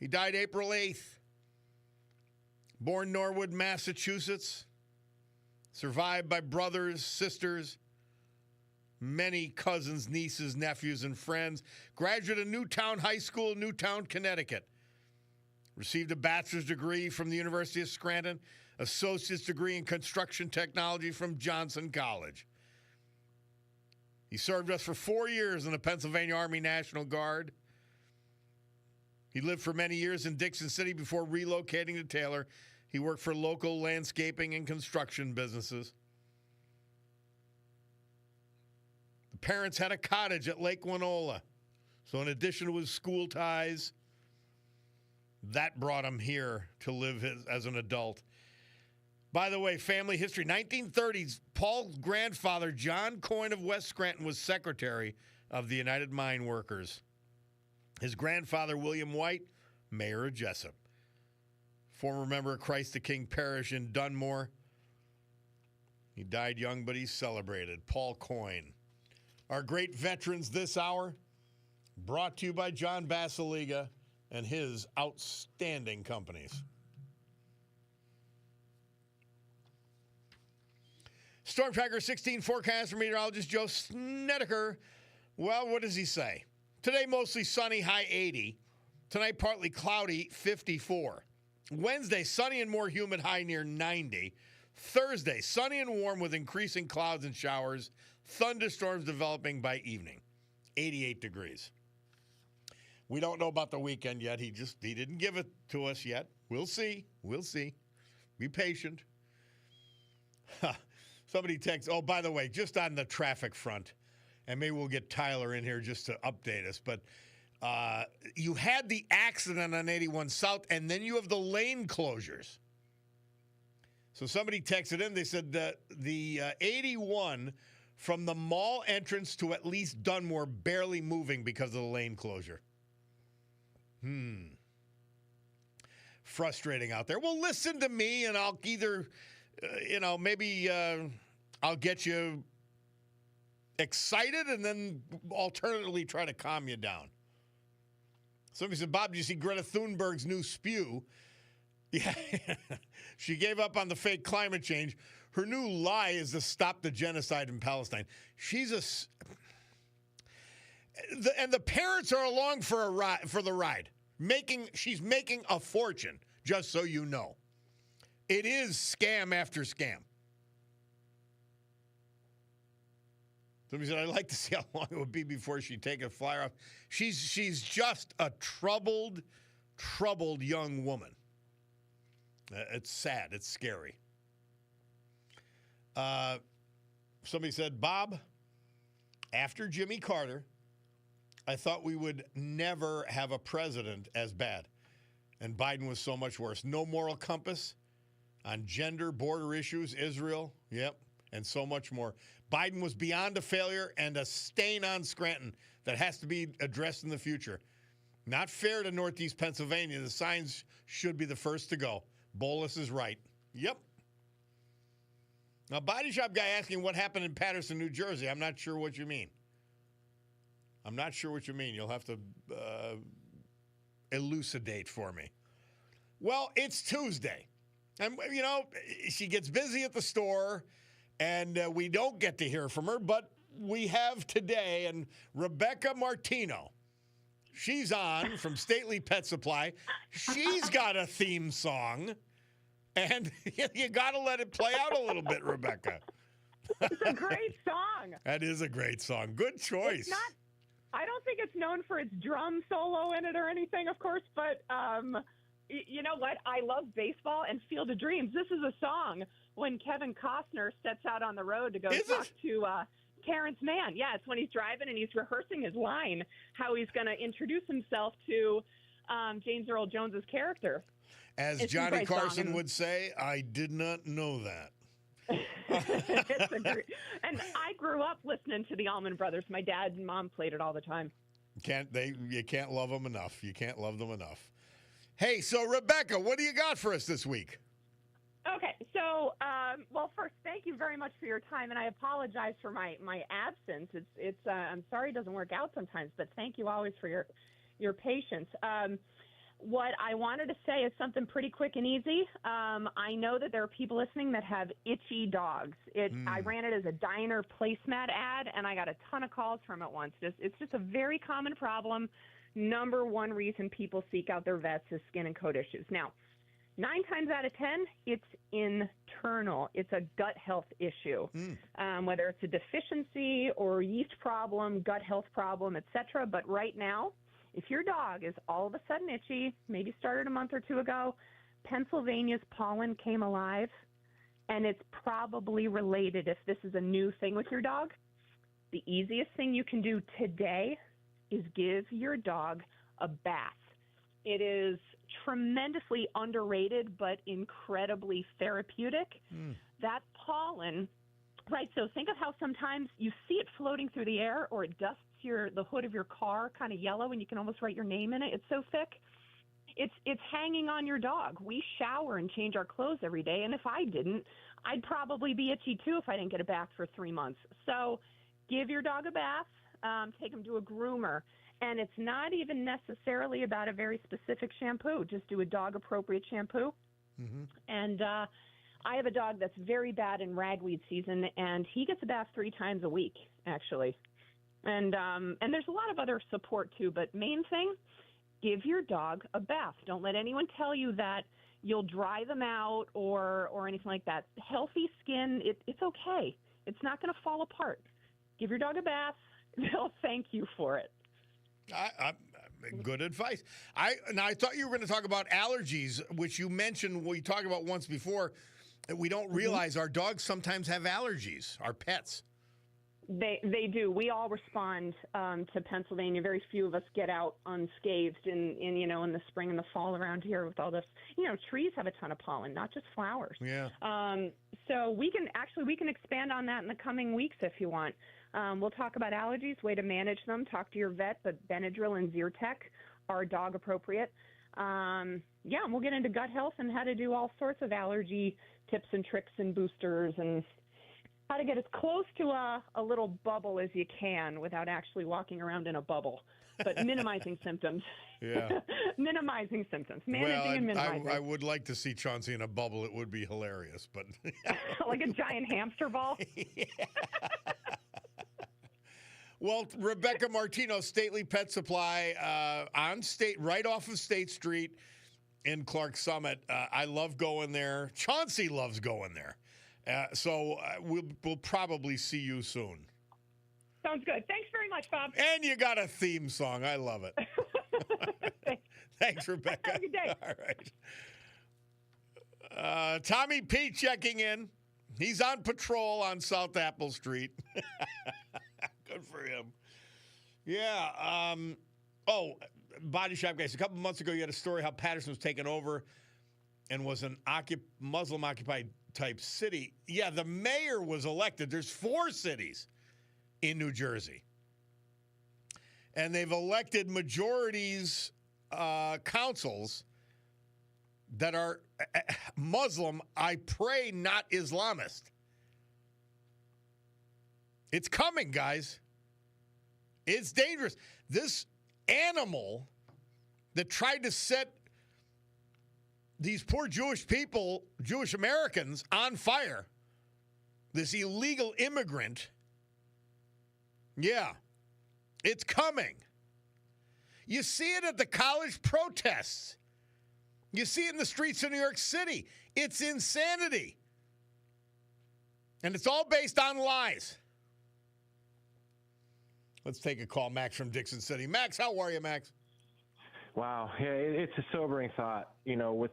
He died April 8th. Born Norwood, Massachusetts. Survived by brothers, sisters, many cousins, nieces, nephews, and friends. Graduate of Newtown High School, Newtown, Connecticut. Received a bachelor's degree from the University of Scranton, associate's degree in construction technology from Johnson College. He served us for 4 years in the Pennsylvania Army National Guard. He lived for many years in Dixon City before relocating to Taylor. He worked for local landscaping and construction businesses. The parents had a cottage at Lake Winola. So in addition to his school ties, that brought him here to live as an adult. By the way, family history, 1930s, Paul's grandfather, John Coyne of West Scranton, was secretary of the United Mine Workers. His grandfather, William White, mayor of Jessup. Former member of Christ the King Parish in Dunmore. He died young, but he's celebrated. Paul Coyne. Our great veterans this hour, brought to you by John Basiliga and his outstanding companies. Storm Tracker 16 forecast from meteorologist Joe Snedeker. Well, what does he say? Today, mostly sunny, high 80. Tonight, partly cloudy, 54. Wednesday, sunny and more humid, high near 90. Thursday, sunny and warm with increasing clouds and showers. Thunderstorms developing by evening, 88 degrees. We don't know about the weekend yet. He didn't give it to us yet. We'll see. Be patient. Somebody texts, oh, by the way, just on the traffic front, and maybe we'll get Tyler in here just to update us, but you had the accident on 81 South, and then you have the lane closures. So somebody texted in, they said that the 81 from the mall entrance to at least Dunmore barely moving because of the lane closure. frustrating out there. Well, listen to me, and I'll either, maybe I'll get you excited and then alternatively try to calm you down. Somebody said, Bob, did you see Greta Thunberg's new spew? Yeah, she gave up on the fake climate change. Her new lie is to stop the genocide in Palestine. And the parents are along for the ride. She's making a fortune, just so you know. It is scam after scam. Somebody said, I'd like to see how long it would be before she'd take a flyer off. She's just a troubled young woman. It's sad. It's scary. Somebody said, Bob, after Jimmy Carter, I thought we would never have a president as bad. And Biden was so much worse. No moral compass on gender, border issues, Israel, yep, and so much more. Biden was beyond a failure and a stain on Scranton that has to be addressed in the future. Not fair to Northeast Pennsylvania. The signs should be the first to go. Bolus is right. Yep. Now, Body Shop guy asking what happened in Paterson, New Jersey. I'm not sure what you mean. You'll have to elucidate for me. Well, it's Tuesday. And, she gets busy at the store, and we don't get to hear from her, but we have today. And Rebecca Martino, she's on from Stately Pet Supply. She's got a theme song, and you got to let it play out a little bit, Rebecca. It's a great song. That is a great song. Good choice. I don't think it's known for its drum solo in it or anything, of course, but you know what? I love baseball and Field of Dreams. This is a song when Kevin Costner sets out on the road to go talk to Terrence Mann. Yeah, it's when he's driving and he's rehearsing his line, how he's going to introduce himself to James Earl Jones's character. As Johnny Carson would say, I did not know that. And I grew up listening to the Allman Brothers. My dad and mom played it all the time. You can't love them enough. You can't love them enough. Hey, so Rebecca, what do you got for us this week? Okay, so well, first, thank you very much for your time, and I apologize for my absence. It's I'm sorry it doesn't work out sometimes, but thank you always for your patience. What I wanted to say is something pretty quick and easy. I know that there are people listening that have itchy dogs. I ran it as a diner placemat ad, and I got a ton of calls from it once. It's just a very common problem. Number one reason people seek out their vets is skin and coat issues. Now, 9 times out of 10, it's internal. It's a gut health issue, whether it's a deficiency or yeast problem, gut health problem, etc. But right now, if your dog is all of a sudden itchy, maybe started a month or two ago, Pennsylvania's pollen came alive, and it's probably related if this is a new thing with your dog. The easiest thing you can do today is give your dog a bath. It is tremendously underrated but incredibly therapeutic. That pollen, right, so think of how sometimes you see it floating through the air or it dusts the hood of your car kind of yellow and you can almost write your name in it. It's so thick. It's hanging on your dog. We shower and change our clothes every day, and if I didn't, I'd probably be itchy too if I didn't get a bath for 3 months. So give your dog a bath, take him to a groomer, and it's not even necessarily about a very specific shampoo. Just do a dog-appropriate shampoo. And I have a dog that's very bad in ragweed season, and he gets a bath 3 times a week, actually. And there's a lot of other support too, but main thing, give your dog a bath. Don't let anyone tell you that you'll dry them out or anything like that. Healthy skin, it's okay. It's not going to fall apart. Give your dog a bath. They'll thank you for it. Good advice. I thought you were going to talk about allergies, which you mentioned we talked about once before. We don't realize our dogs sometimes have allergies, our pets. They do. We all respond to Pennsylvania. Very few of us get out unscathed in the spring and the fall around here with all this. Trees have a ton of pollen, not just flowers. Yeah. So we can expand on that in the coming weeks if you want. We'll talk about allergies, way to manage them. Talk to your vet, but Benadryl and Zyrtec are dog appropriate. yeah, we'll get into gut health and how to do all sorts of allergy tips and tricks and boosters and how to get as close to a little bubble as you can without actually walking around in a bubble, but minimizing symptoms. Yeah. Minimizing symptoms. Managing and minimizing. I would like to see Chauncey in a bubble. It would be hilarious, but like a giant hamster ball. Yeah. Well, Rebecca Martino, Stately Pet Supply, right off of State Street in Clark Summit. I love going there. Chauncey loves going there. So we'll probably see you soon. Sounds good. Thanks very much, Bob. And you got a theme song. I love it. Thanks, Rebecca. Have a good day. All right. Tommy P checking in. He's on patrol on South Apple Street. Good for him. Yeah. Body shop guys. A couple months ago, you had a story how Patterson was taken over and was an Muslim-occupied type city. Yeah, the mayor was elected. There's 4 cities in New Jersey. And they've elected majorities, councils that are Muslim, I pray not Islamist. It's coming, guys. It's dangerous. This animal that tried to set these poor Jewish people, Jewish Americans, on fire, this illegal immigrant, yeah, it's coming. You see it at the college protests. You see it in the streets of New York City. It's insanity. And it's all based on lies. Let's take a call. Max from Dixon City. Max, how are you, Max? Wow. Yeah, it's a sobering thought, with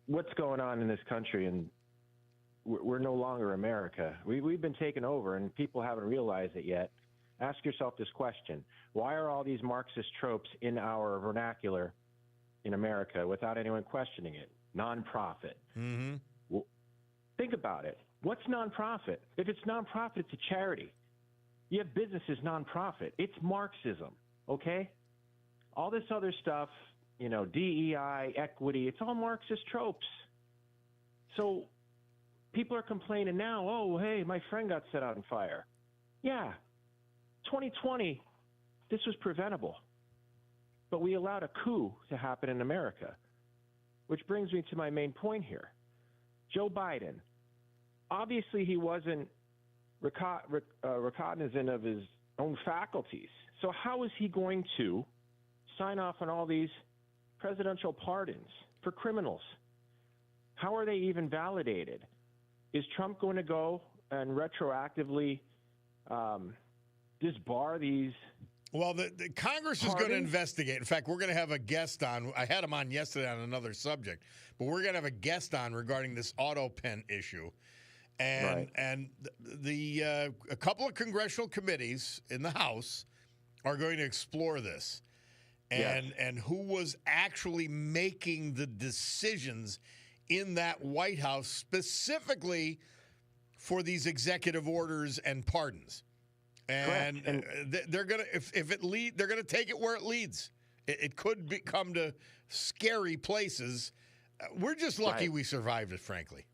what's going on in this country. And we're no longer America. We've been taken over, and people haven't realized it yet. Ask yourself this question. Why are all these Marxist tropes in our vernacular in America without anyone questioning it? Nonprofit. Mm-hmm. Well, think about it. What's nonprofit? If it's nonprofit, it's a charity. You have businesses nonprofit. It's Marxism, okay? All this other stuff, DEI, equity, it's all Marxist tropes. So people are complaining now, oh, hey, my friend got set on fire. Yeah, 2020, this was preventable. But we allowed a coup to happen in America, which brings me to my main point here. Joe Biden, obviously he wasn't recognizant of his own faculties. So how is he going to sign off on all these presidential pardons for criminals? How are they even validated? Is Trump going to go and retroactively disbar these? Well, the Congress is going to investigate. In fact, we're going to have a guest on. I had him on yesterday on another subject, but we're going to have a guest on regarding this auto pen issue. And a couple of congressional committees in the House are going to explore this and who was actually making the decisions in that White House specifically for these executive orders and pardons. And they're going to they're going to take it where it leads. It could come to scary places. We're just lucky we survived it, frankly.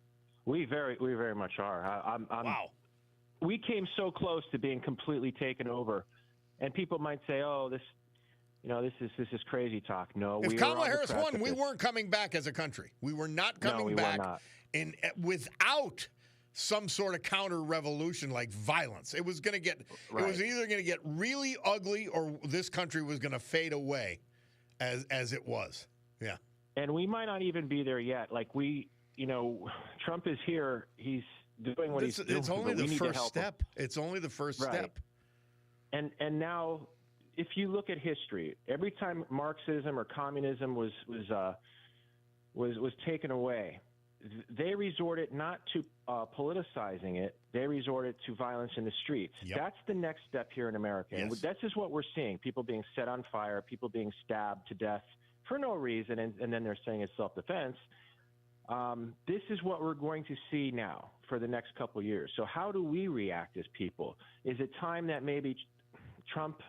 We very much are. Wow. We came so close to being completely taken over, and people might say, "Oh, this is crazy talk." No, if Kamala Harris won, we weren't coming back as a country. We were not coming back without some sort of counter revolution like violence. It was going to get. It was either going to get really ugly, or this country was going to fade away, as it was. Yeah. And we might not even be there yet. Like Trump is here. He's doing what he's doing. It's only the first step. It's only the first step. And now, if you look at history, every time Marxism or communism was taken away, they resorted not to politicizing it. They resorted to violence in the streets. Yep. That's the next step here in America. Yes. And that's just what we're seeing. People being set on fire, people being stabbed to death for no reason, and then they're saying it's self-defense. This is what we're going to see now for the next couple of years. So how do we react as people? Is it time that maybe Trump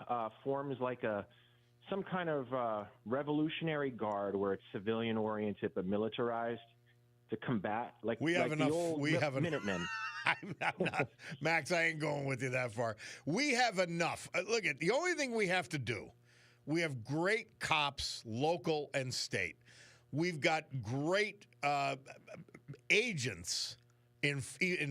forms like a some kind of revolutionary guard where it's civilian oriented but militarized to combat we have like enough. the old We have Minutemen. I'm not, Max, I ain't going with you that far. We have enough. Look at the only thing we have to do. We have great cops, local and state. We've got great agents in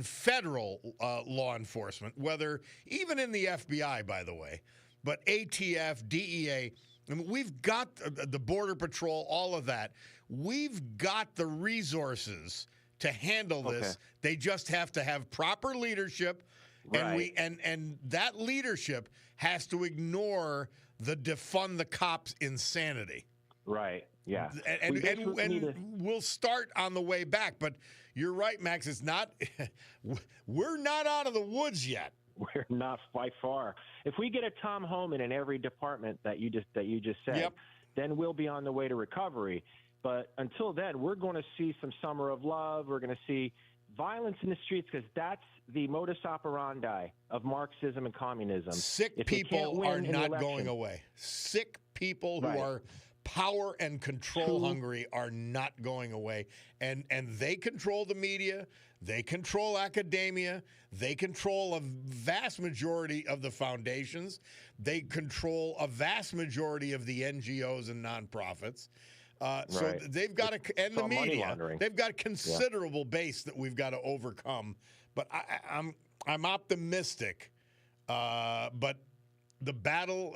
federal law enforcement, whether even in the FBI, by the way, but ATF, DEA. I mean, we've got the Border Patrol, all of that. We've got the resources to handle this. Okay. They just have to have proper leadership, Right. and that leadership has to ignore the defund the cops insanity. Right. Yeah. And we'll start on the way back. But you're right, Max. It's not. We're not out of the woods yet. We're not by far. If we get a Tom Homan in every department that you just said, Yep. then we'll be on the way to recovery. But until then, we're going to see some summer of love. We're going to see violence in the streets because that's the modus operandi of Marxism and communism. Sick If you can't people win are an not election- going away. Sick people Right. who are power and control hungry are not going away. And they control the media. They control academia. They control a vast majority of the foundations. They control a vast majority of the NGOs and nonprofits. So Right. they've got to, and the all money media, laundering. they've got a considerable base that we've got to overcome. But I'm optimistic. But the battle,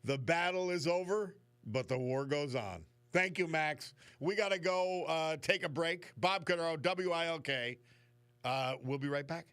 the battle is over, but the war goes on. Thank you, Max. We got to go take a break. Bob Cordaro, WILK. We'll be right back.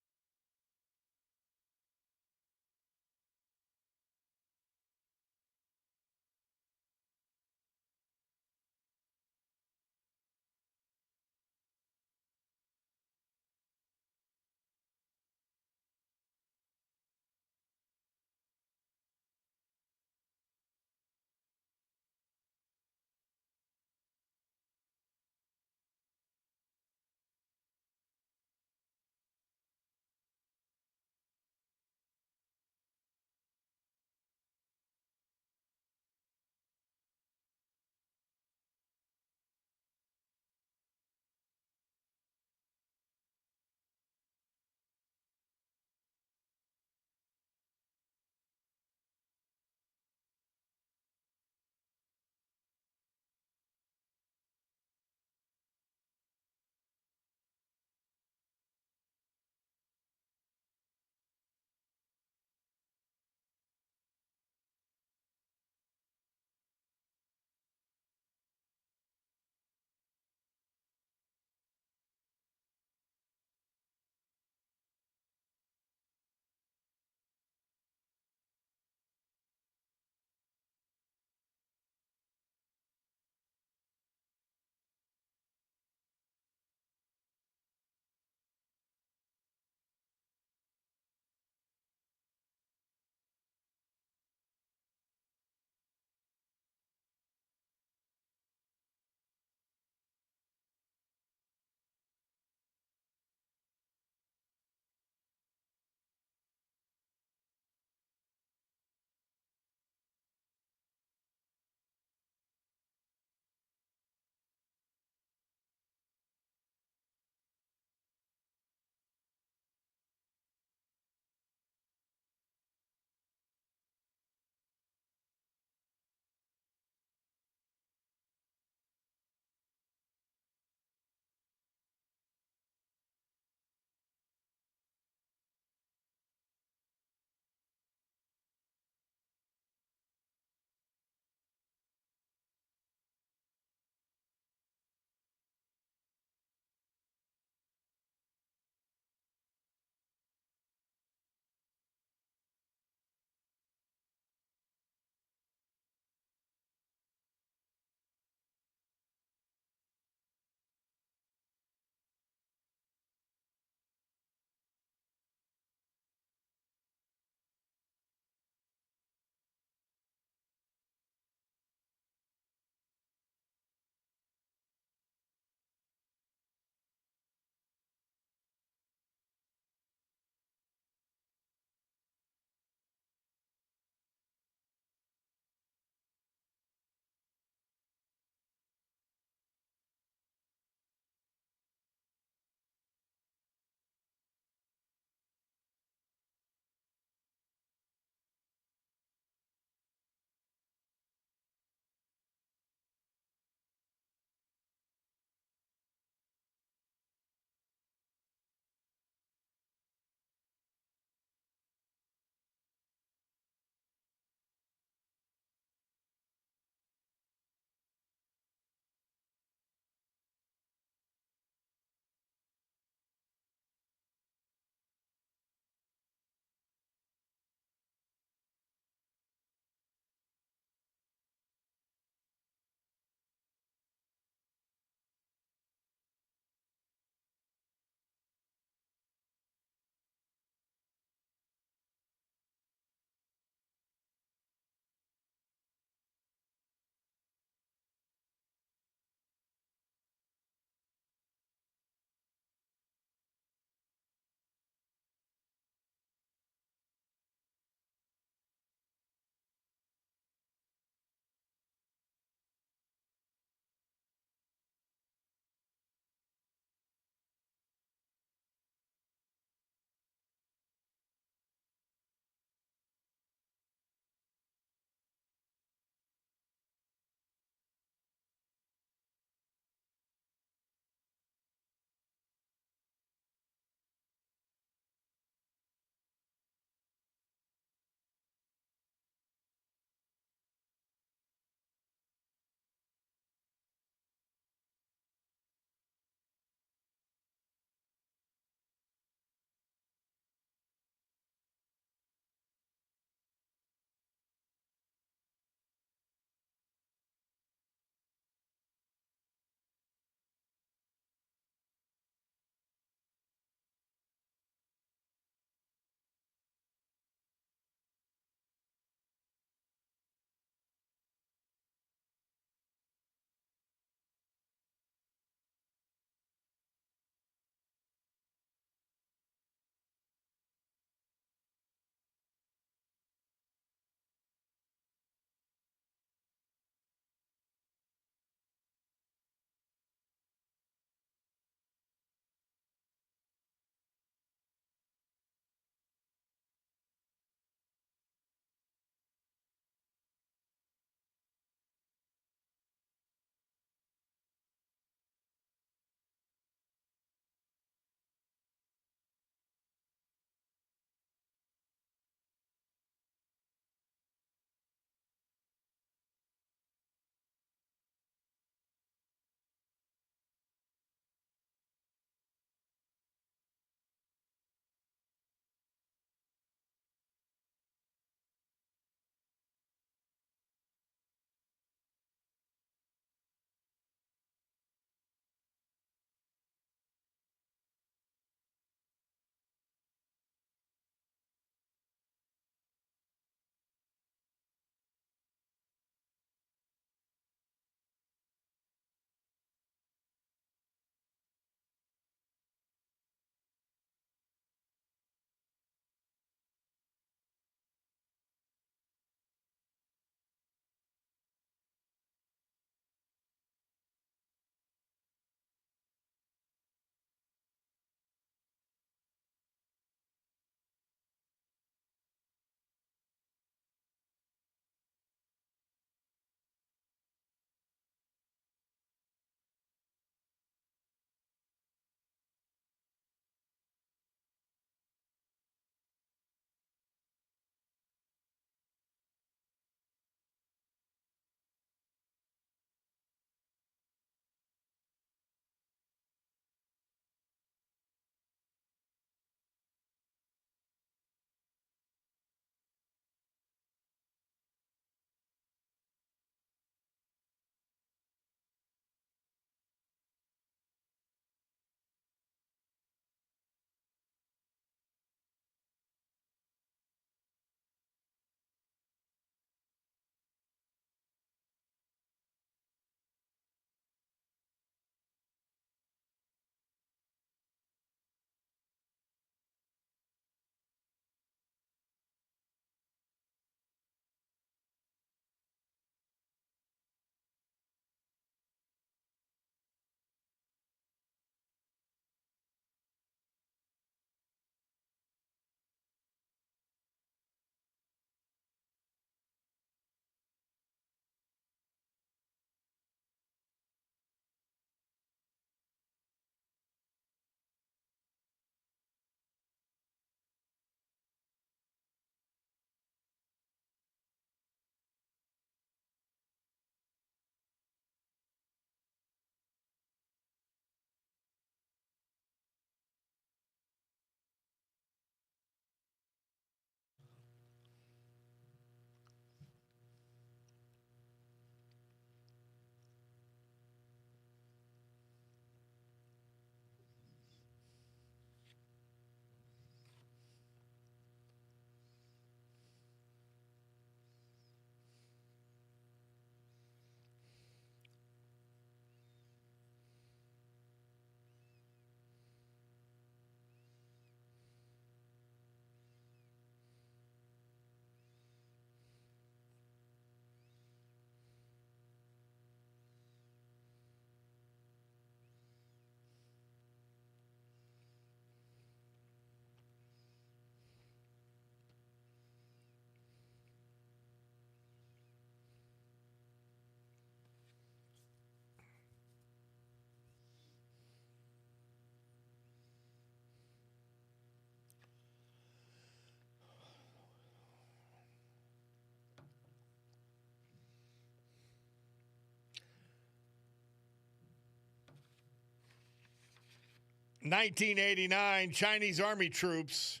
1989, Chinese army troops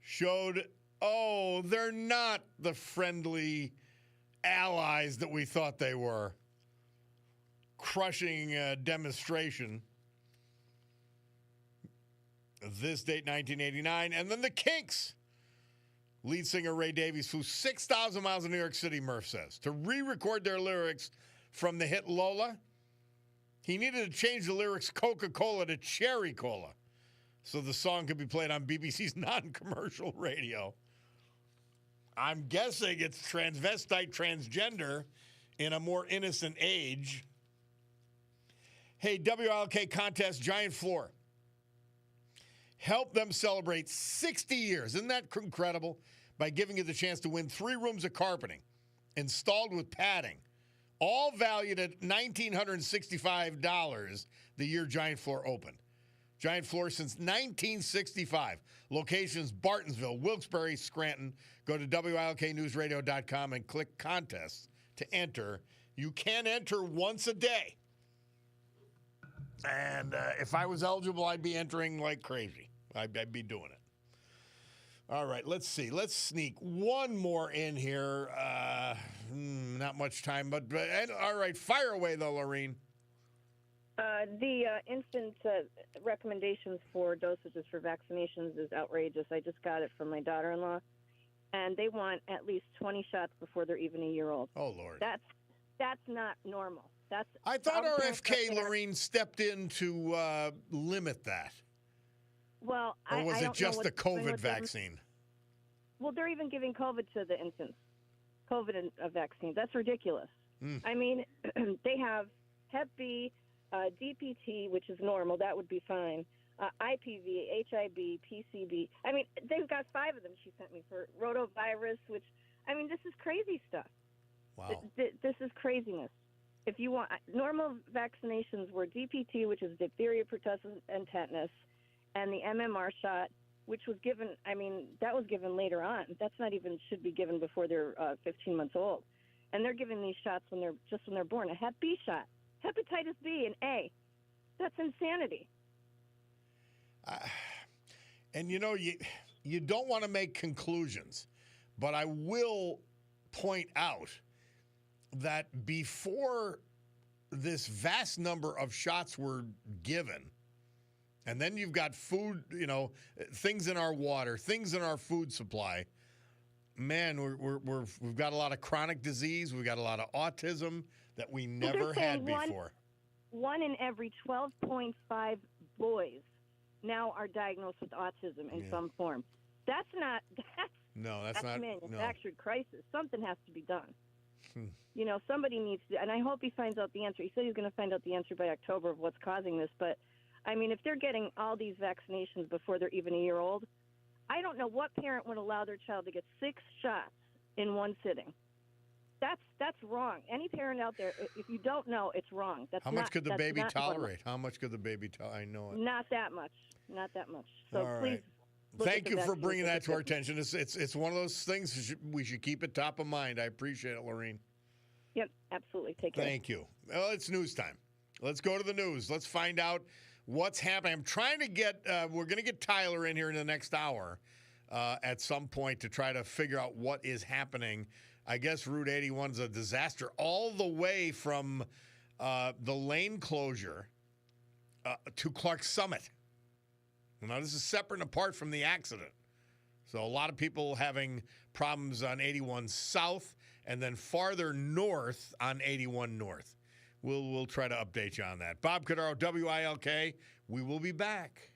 showed, they're not the friendly allies that we thought they were. Crushing a demonstration. This date, 1989. And then the Kinks. Lead singer Ray Davies flew 6,000 miles to New York City, Murph says, to re-record their lyrics from the hit Lola. He needed to change the lyrics Coca-Cola to Cherry Cola so the song could be played on BBC's non-commercial radio. I'm guessing it's transvestite, transgender in a more innocent age. Hey, WLK contest, Giant Floor. Help them celebrate 60 years. Isn't that incredible? By giving you the chance to win 3 rooms of carpeting installed with padding, all valued at $1,965 the year Giant Floor opened. Giant Floor since 1965. Locations Bartonsville, Wilkes-Barre, Scranton. Go to WILKNewsRadio.com and click contests to enter. You can enter once a day. And if I was eligible, I'd be entering like crazy. I'd be doing it. All right, let's see. Let's sneak one more in here. Not much time, but all right, fire away, though, Lorene. The infant recommendations for dosages for vaccinations is outrageous. I just got it from my daughter-in-law, and they want at least 20 shots before they're even a year old. Oh, Lord. That's not normal. I thought RFK, Lorene, stepped in to limit that. Well, or was it just the COVID vaccine? Well, they're even giving COVID to the infants. COVID vaccine. That's ridiculous. I mean, they have Hep B, DPT, which is normal. That would be fine. IPV, HIB, PCB. I mean, they've got 5 of them she sent me for rotavirus, which, I mean, this is crazy stuff. Wow. This is craziness. If you want, normal vaccinations were DPT, which is diphtheria, pertussis, and tetanus, and the MMR shot, which was given, I mean, that was given later on. That's not even, should be given before they're 15 months old. And they're giving these shots when they're born. A Hep B shot, hepatitis B and A. That's insanity. And you know, you don't want to make conclusions, but I will point out that before this vast number of shots were given, and then you've got food, you know, things in our water, things in our food supply. Man, we've got a lot of chronic disease. We've got a lot of autism that we never had before. One in every 12.5 boys now are diagnosed with autism in some form. That's not a manufactured crisis. Something has to be done. You know, somebody needs to, and I hope he finds out the answer. He said he's going to find out the answer by October of what's causing this, but I mean, if they're getting all these vaccinations before they're even a year old, I don't know what parent would allow their child to get 6 shots in one sitting. That's wrong. Any parent out there, if you don't know, it's wrong. How much could the baby tolerate? How much could the baby tolerate? I know it. Not that much. Not that much. So all please. Right. Thank you for bringing that to our attention. It's one of those things we should keep it top of mind. I appreciate it, Lorene. Yep, absolutely. Take care. Thank you. Well, it's news time. Let's go to the news. Let's find out what's happening. I'm trying to get, we're going to get Tyler in here in the next hour at some point to try to figure out what is happening. I guess Route 81 is a disaster all the way from the lane closure to Clark Summit. Now, this is separate and apart from the accident. So a lot of people having problems on 81 South and then farther north on 81 North. We'll try to update you on that. Bob Cordaro, WILK. We will be back.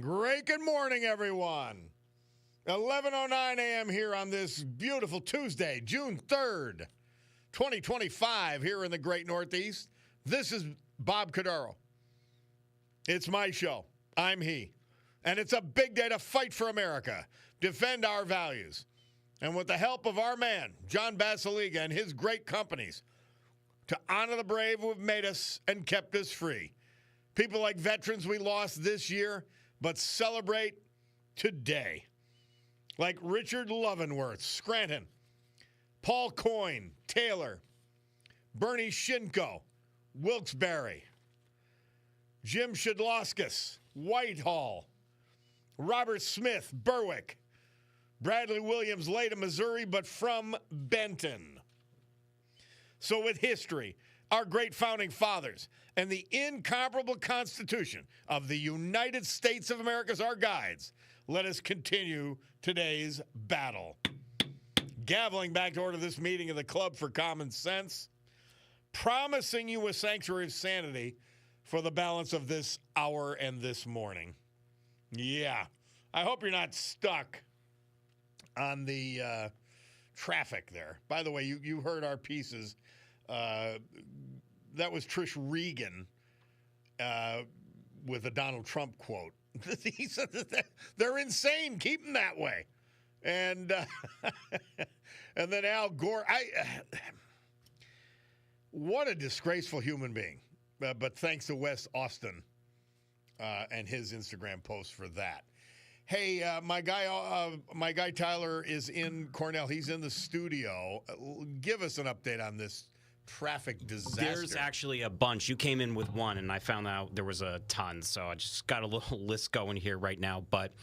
Great good morning, everyone. 11:09 a.m. here on this beautiful Tuesday, June 3rd, 2025, here in the great Northeast. This is Bob Cordaro. It's my show. I'm he. And it's a big day to fight for America, defend our values, and with the help of our man, John Basiliga, and his great companies, to honor the brave who have made us and kept us free. People like veterans we lost this year, but celebrate today. Like Richard Lovenworth, Scranton, Paul Coyne, Taylor, Bernie Shinko, Wilkes-Barre, Jim Shedloskus, Whitehall, Robert Smith, Berwick, Bradley Williams, Leyden, Missouri, but from Benton. So with history, our great founding fathers, and the incomparable Constitution of the United States of America as our guides, let us continue today's battle. Gaveling back to order this meeting of the Club for Common Sense, promising you a sanctuary of sanity for the balance of this hour and this morning. Yeah, I hope you're not stuck on the traffic there. By the way, you heard our pieces. That was Trish Regan with a Donald Trump quote. He said that they're insane. Keep them that way. And and then Al Gore. What a disgraceful human being. But thanks to Wes Austin and his Instagram post for that. Hey, my guy Tyler is in Cornell. He's in the studio. Give us an update on this traffic disaster. There's actually a bunch. You came in with one, and I found out there was a ton. So I just got a little list going here right now. But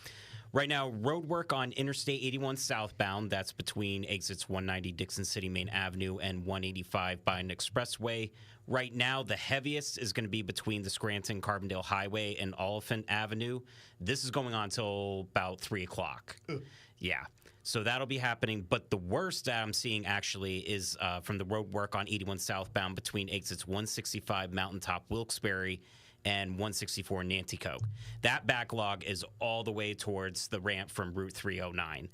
right now, road work on Interstate 81 southbound. That's between exits 190 Dixon City Main Avenue and 185 Biden Expressway. Right now, the heaviest is going to be between the Scranton-Carbondale Highway and Oliphant Avenue. This is going on until about 3 o'clock. Yeah. So that'll be happening. But the worst that I'm seeing actually is from the road work on 81 southbound between exits 165 Mountaintop Wilkes-Barre and 164 Nanticoke. That backlog is all the way towards the ramp from Route 309.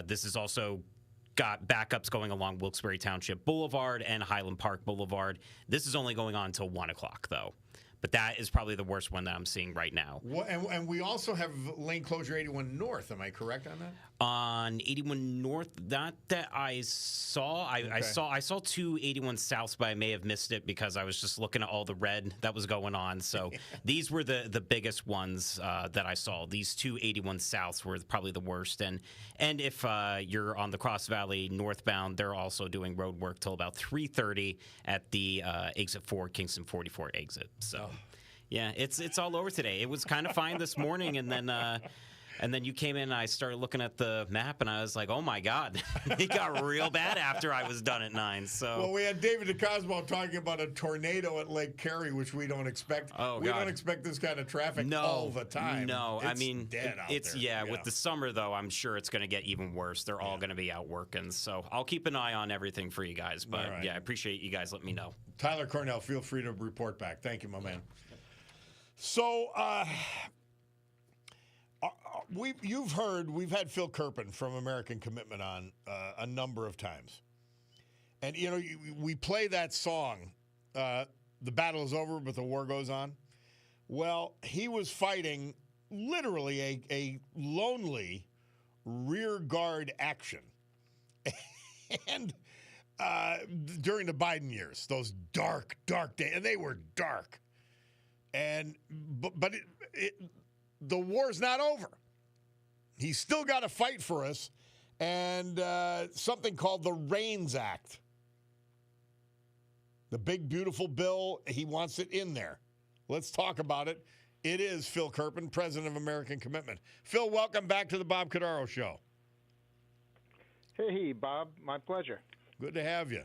This is also got backups going along Wilkes-Barre Township Boulevard and Highland Park Boulevard. This is only going on until 1 o'clock, though. But that is probably the worst one that I'm seeing right now. And we also have lane closure 81 North. Am I correct on that? On 81 North, not that I saw. I saw 281 Souths, but I may have missed it because I was just looking at all the red that was going on. So these were the biggest ones that I saw. These 281 Souths were probably the worst. And if you're on the Cross Valley northbound, they're also doing road work till about 3:30 at the exit 4 Kingston 44 exit. So. Yeah, it's all over today. It was kind of fine this morning, and then you came in, and I started looking at the map, and I was like, oh, my God. It got real bad after I was done at 9. So. Well, we had David DeCosmo talking about a tornado at Lake Cary, which we don't expect. Oh, we don't expect this kind of traffic all the time. No, it's I mean, dead out it's there. yeah. With the summer, though, I'm sure it's going to get even worse. They're all going to be out working. So I'll keep an eye on everything for you guys. But, right. yeah, I appreciate you guys letting me know. Tyler Cornell, feel free to report back. Thank you, my man. So, we've had Phil Kerpen from American Commitment on a number of times. And, you know, we play that song, The Battle is Over, but the War Goes On. Well, he was fighting literally a lonely rear guard action. And during the Biden years, those dark days, and they were dark. But the war's not over. He's still got to fight for us, and something called the RAINS Act. The big, beautiful bill, he wants it in there. Let's talk about it. It is Phil Kerpen, president of American Commitment. Phil, welcome back to the Bob Cordaro Show. Hey, Bob. My pleasure. Good to have you.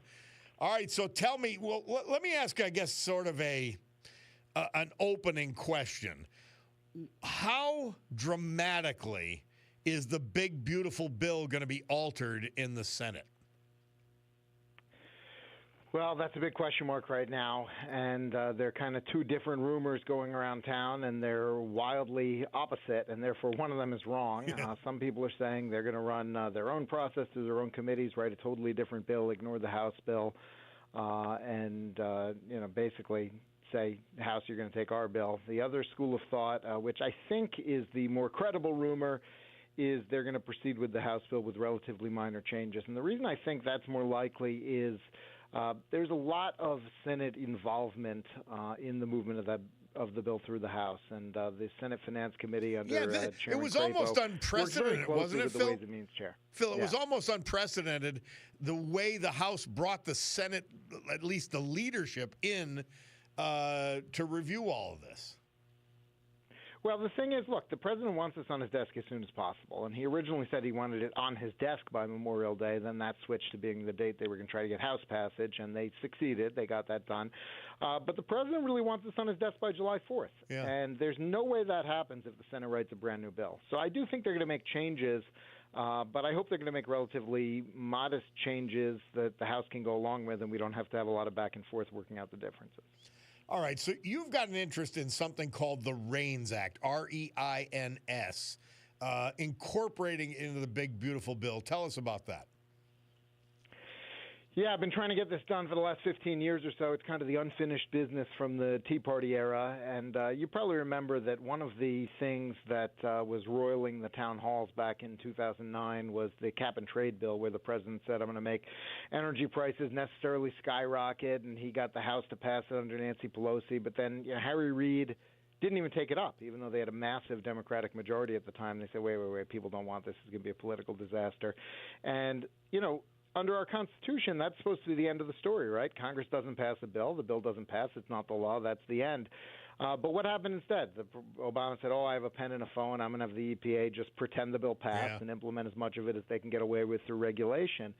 All right, so tell me, well, let me ask, I guess, sort of an opening question. How dramatically is the big, beautiful bill going to be altered in the Senate? Well, that's a big question mark right now, and there are kind of two different rumors going around town, and they're wildly opposite, and therefore one of them is wrong. Yeah. Some people are saying they're going to run their own process through their own committees, write a totally different bill, ignore the House bill, and basically say, House, you're going to take our bill. The other school of thought, which I think is the more credible rumor, is they're going to proceed with the House bill with relatively minor changes. And the reason I think that's more likely is there's a lot of Senate involvement in the movement of the bill through the House, and the Senate Finance Committee under Chairman it was Crapo almost unprecedented, wasn't it, with Phil? the Ways and Means Chair. Phil, it was almost unprecedented the way the House brought the Senate, at least the leadership, in to review all of this. Well, the thing is, look, the president wants this on his desk as soon as possible, and he originally said he wanted it on his desk by Memorial Day. Then that switched to being the date they were going to try to get House passage, and they succeeded. They got that done. But the president really wants this on his desk by July 4th, and there's no way that happens if the Senate writes a brand new bill. So I do think they're going to make changes, but I hope they're going to make relatively modest changes that the House can go along with, and we don't have to have a lot of back and forth working out the differences. All right, so you've got an interest in something called the REINS Act, R-E-I-N-S, incorporating into the big, beautiful bill. Tell us about that. Yeah, I've been trying to get this done for the last 15 years or so. It's kind of the unfinished business from the Tea Party era. And you probably remember that one of the things that was roiling the town halls back in 2009 was the cap-and-trade bill, where the president said, I'm going to make energy prices necessarily skyrocket, and he got the House to pass it under Nancy Pelosi. But then Harry Reid didn't even take it up, even though they had a massive Democratic majority at the time. They said, wait, people don't want this. It's going to be a political disaster. And, under our Constitution, that's supposed to be the end of the story, right? Congress doesn't pass a bill. The bill doesn't pass. It's not the law. That's the end. But what happened instead? Obama said, I have a pen and a phone. I'm going to have the EPA just pretend the bill passed and implement as much of it as they can get away with through regulation.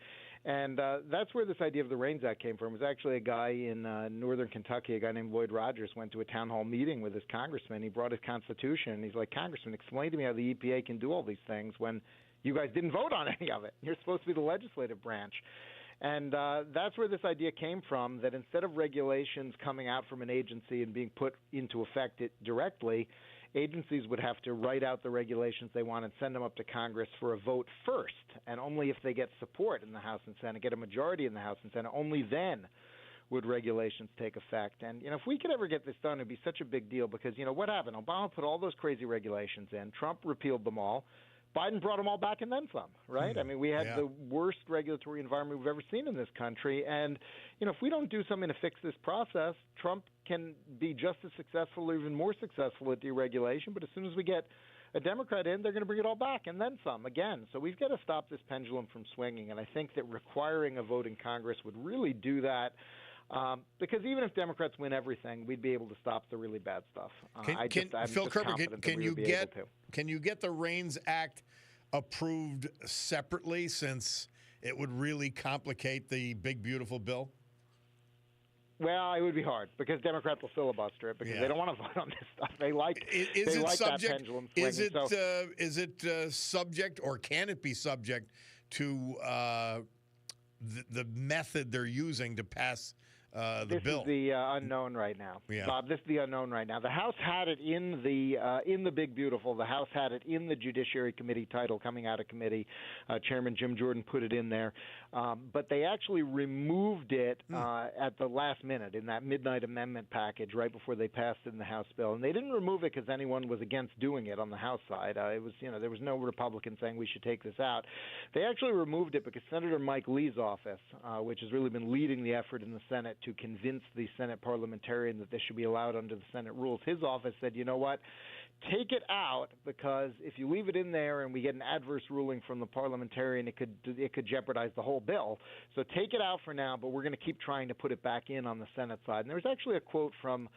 And that's where this idea of the REINS Act came from. It was actually a guy in northern Kentucky, a guy named Lloyd Rogers, went to a town hall meeting with his congressman. He brought his Constitution, and he's like, Congressman, explain to me how the EPA can do all these things when you guys didn't vote on any of it. You're supposed to be the legislative branch. And that's where this idea came from, that instead of regulations coming out from an agency and being put into effect directly, agencies would have to write out the regulations they want and send them up to Congress for a vote first. And only if they get support in the House and Senate, get a majority in the House and Senate, only then would regulations take effect. And, if we could ever get this done, it would be such a big deal because, what happened? Obama put all those crazy regulations in. Trump repealed them all. Biden brought them all back and then some, right? I mean, we had the worst regulatory environment we've ever seen in this country. And, if we don't do something to fix this process, Trump can be just as successful or even more successful at deregulation. But as soon as we get a Democrat in, they're going to bring it all back and then some again. So we've got to stop this pendulum from swinging. And I think that requiring a vote in Congress would really do that. Because even if Democrats win everything, we'd be able to stop the really bad stuff. Phil Kerber, can you get the REINS Act approved separately, since it would really complicate the big beautiful bill? Well, it would be hard because Democrats will filibuster it because they don't want to vote on this stuff. They like that pendulum swinging. Is it subject, or can it be subject to the method they're using to pass the bill? This is the unknown right now, Bob. This is the unknown right now. The House had it in the big beautiful. The House had it in the Judiciary Committee title coming out of committee. Chairman Jim Jordan put it in there, but they actually removed it at the last minute in that midnight amendment package right before they passed it in the House bill. And they didn't remove it because anyone was against doing it on the House side. It was there was no Republican saying we should take this out. They actually removed it because Senator Mike Lee's office, which has really been leading the effort in the Senate to convince the Senate parliamentarian that this should be allowed under the Senate rules. His office said, you know what, take it out, because if you leave it in there and we get an adverse ruling from the parliamentarian, it could jeopardize the whole bill. So take it out for now, but we're going to keep trying to put it back in on the Senate side. And there was actually a quote from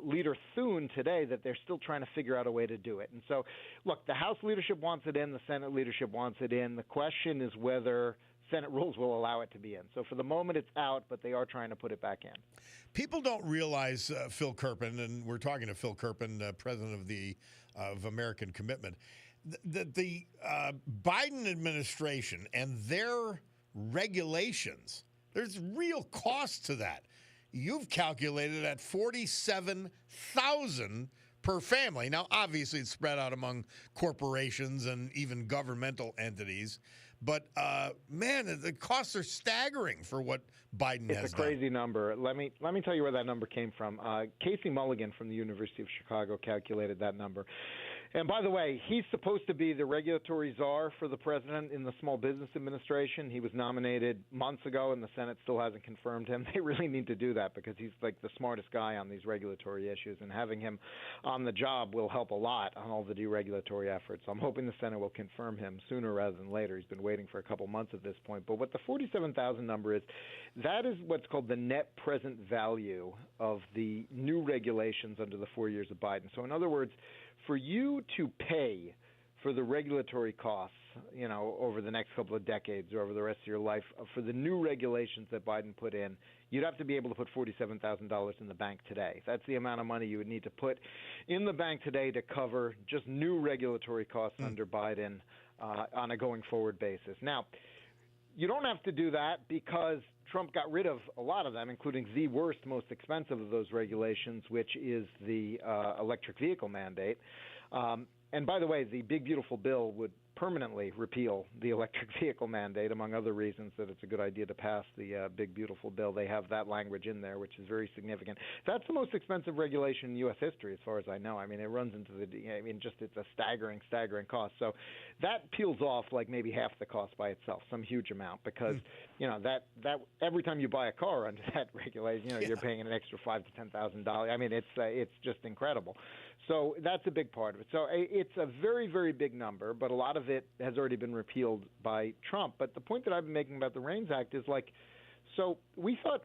Leader Thune today that they're still trying to figure out a way to do it. And so, look, the House leadership wants it in, the Senate leadership wants it in. The question is whether Senate rules will allow it to be in. So for the moment, it's out, but they are trying to put it back in. People don't realize, Phil Kerpen, and we're talking to Phil Kerpen, president of American Commitment, that the Biden administration and their regulations There's real cost to that. You've calculated at $47,000 per family. Now, obviously, it's spread out among corporations and even governmental entities. But, man, the costs are staggering for what Biden has done. It's a crazy number. Let me tell you where that number came from. Casey Mulligan from the University of Chicago calculated that number. And by the way, he's supposed to be the regulatory czar for the president in the Small Business Administration. He was nominated months ago, and the Senate still hasn't confirmed him. They really need to do that because he's like the smartest guy on these regulatory issues, and having him on the job will help a lot on all the deregulatory efforts. I'm hoping the Senate will confirm him sooner rather than later. He's been waiting for a couple months at this point. But what the 47,000 number is, that is what's called the net present value of the new regulations under the 4 years of Biden. So in other words, for you to pay for the regulatory costs, over the next couple of decades or over the rest of your life, for the new regulations that Biden put in, you'd have to be able to put $47,000 in the bank today. That's the amount of money you would need to put in the bank today to cover just new regulatory costs under Biden on a going forward basis. Now, you don't have to do that because Trump got rid of a lot of them, including the worst, most expensive of those regulations, which is the electric vehicle mandate. And by the way, the big, beautiful bill would permanently repeal the electric vehicle mandate, among other reasons that it's a good idea to pass the big, beautiful bill. They have that language in there, which is very significant. That's the most expensive regulation in U.S. history, as far as I know. I mean, it runs into it's a staggering cost. So that peels off like maybe half the cost by itself, some huge amount, because, that every time you buy a car under that regulation, you're paying an extra $5,000 to $10,000. I mean, it's just incredible. So that's a big part of it. So it's a very, very big number, but a lot of it has already been repealed by Trump. But the point that I've been making about the REINS Act is so we thought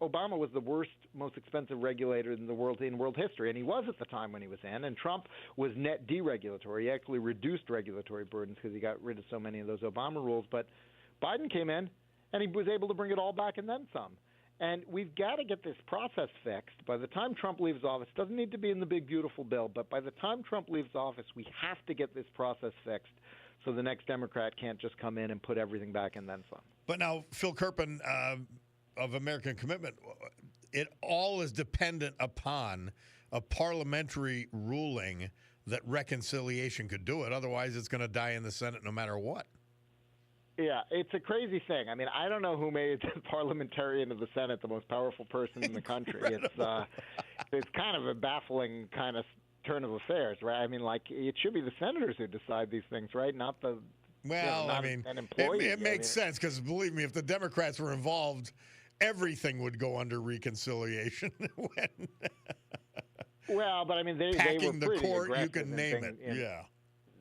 Obama was the worst, most expensive regulator in world history, and he was at the time when he was in. And Trump was net deregulatory. He actually reduced regulatory burdens because he got rid of so many of those Obama rules. But Biden came in, and he was able to bring it all back and then some. And we've got to get this process fixed. By the time Trump leaves office, it doesn't need to be in the big, beautiful bill, but by the time Trump leaves office, we have to get this process fixed so the next Democrat can't just come in and put everything back and then some. But now, Phil Kerpen of American Commitment, it all is dependent upon a parliamentary ruling that reconciliation could do it. Otherwise, it's going to die in the Senate no matter what. Yeah, it's a crazy thing. I mean, I don't know who made the parliamentarian of the Senate the most powerful person in the country. It's kind of a baffling kind of turn of affairs, right? I mean, it should be the senators who decide these things, right? Not the an employee. It makes sense because, believe me, if the Democrats were involved, everything would go under reconciliation. Well, but I mean, they were packing pretty the court, you aggressive can name it. Yeah.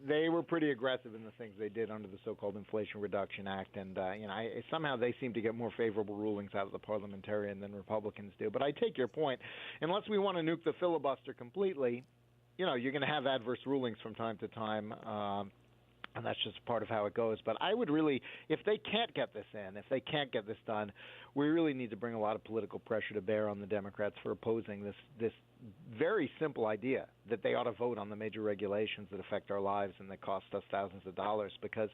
They were pretty aggressive in the things they did under the so-called Inflation Reduction Act, and somehow they seem to get more favorable rulings out of the parliamentarian than Republicans do. But I take your point. Unless we want to nuke the filibuster completely, you're going to have adverse rulings from time to time, and that's just part of how it goes. But I would really, if they can't get this in, if they can't get this done, we really need to bring a lot of political pressure to bear on the Democrats for opposing this very simple idea that they ought to vote on the major regulations that affect our lives and that cost us thousands of dollars. Because,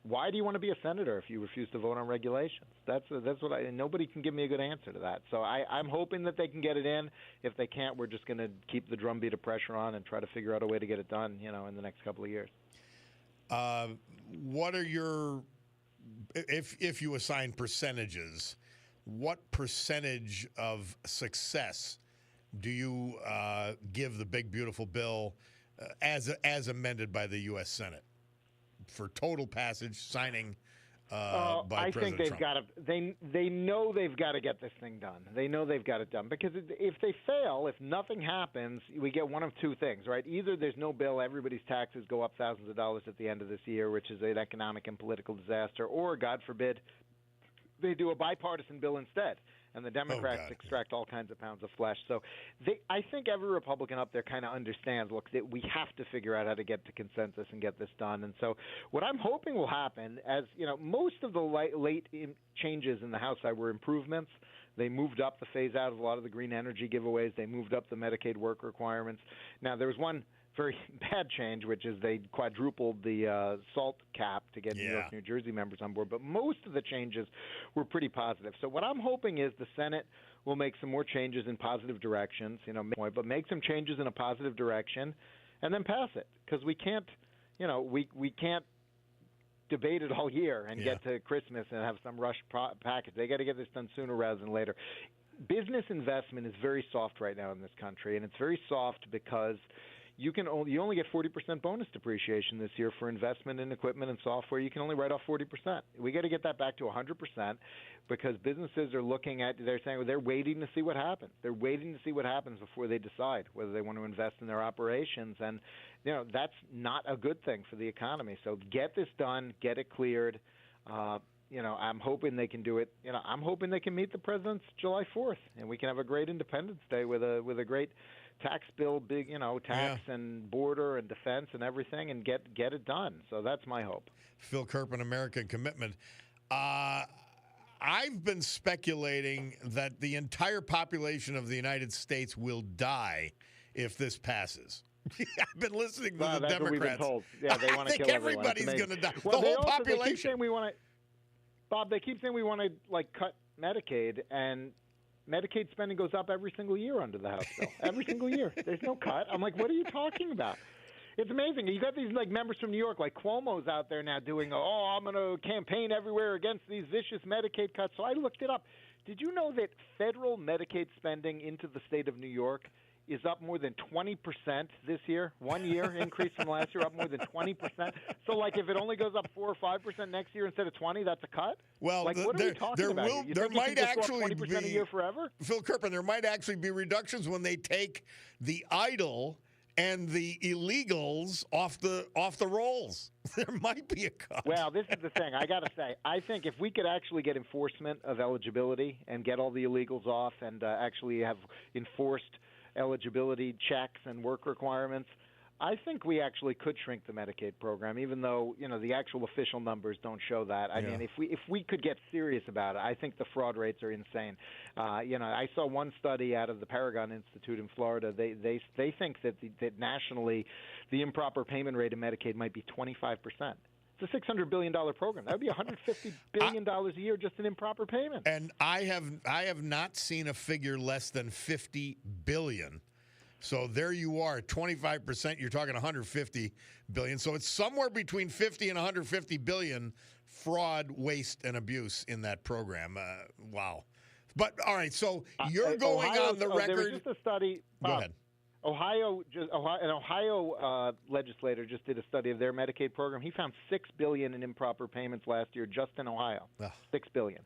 why do you want to be a senator if you refuse to vote on regulations? That's what nobody can give me a good answer to that. So I'm hoping that they can get it in. If they can't, we're just going to keep the drumbeat of pressure on and try to figure out a way to get it done, in the next couple of years. What are your, if you assign percentages, what percentage of success do you give the big, beautiful bill as amended by the U.S. Senate for total passage, signing by President Trump? Got to. They know they've got to get this thing done. They know they've got it done because if they fail, if nothing happens, we get one of two things, right? Either there's no bill, everybody's taxes go up thousands of dollars at the end of this year, which is an economic and political disaster, or God forbid, they do a bipartisan bill instead. And the Democrats extract all kinds of pounds of flesh. So I think every Republican up there kind of understands, look, that we have to figure out how to get to consensus and get this done. And so what I'm hoping will happen, as most of the late changes in the House side were improvements. They moved up the phase out of a lot of the green energy giveaways. They moved up the Medicaid work requirements. Now, there was one very bad change, which is they quadrupled the SALT cap to get New York, New Jersey members on board. But most of the changes were pretty positive. So what I'm hoping is the Senate will make some more changes in positive directions, but make some changes in a positive direction and then pass it, because we can't, we can't debate it all year and get to Christmas and have some rush package. They got to get this done sooner rather than later. Business investment is very soft right now in this country, and it's very soft because you only get 40% bonus depreciation this year for investment in equipment and software. You can only write off 40%. We got to get that back to 100% because businesses are they're waiting to see what happens. They're waiting to see what happens before they decide whether they want to invest in their operations, and that's not a good thing for the economy. So get this done, get it cleared. I'm hoping they can do it. I'm hoping they can meet the president's July 4th, and we can have a great Independence Day with a great tax bill, big, tax and border and defense and everything, and get it done. So that's my hope. Phil Kerpen, American Commitment. I've been speculating that the entire population of the United States will die if this passes. I've been listening to the that's Democrats. What we've been told. Yeah, they want to kill everyone. Everybody's going to die. Well, the whole population. They keep saying we want to. Bob, they keep saying we want to cut Medicaid, and Medicaid spending goes up every single year under the House bill. Every single year. There's no cut. I'm like, what are you talking about? It's amazing. You got these members from New York, like Cuomo's out there now doing, I'm going to campaign everywhere against these vicious Medicaid cuts. So I looked it up. Did you know that federal Medicaid spending into the state of New York is up more than 20% this year? 1 year increase from last year, up more than 20%. So, if it only goes up 4 or 5% next year instead of 20, that's a cut. Well, what are we talking about? There might actually be 20% a year forever. Phil Kerpen, there might actually be reductions when they take the idle and the illegals off the rolls. There might be a cut. Well, this is the thing. I got to say, I think if we could actually get enforcement of eligibility and get all the illegals off and actually have enforced eligibility checks and work requirements, I think we actually could shrink the Medicaid program, even though the actual official numbers don't show that. I mean, if we could get serious about it, I think the fraud rates are insane. I saw one study out of the Paragon Institute in Florida. They think that nationally, the improper payment rate of Medicaid might be 25%. It's a $600 billion program. That would be $150 billion a year just in improper payment. And I have not seen a figure less than $50 billion. So there you are, 25%. You're talking $150 billion. So it's somewhere between 50 and 150 billion fraud, waste, and abuse in that program. Wow. But all right, so you're going on the record. There was just a study. Go ahead. An Ohio legislator just did a study of their Medicaid program. He found $6 billion in improper payments last year just in Ohio. $6 billion.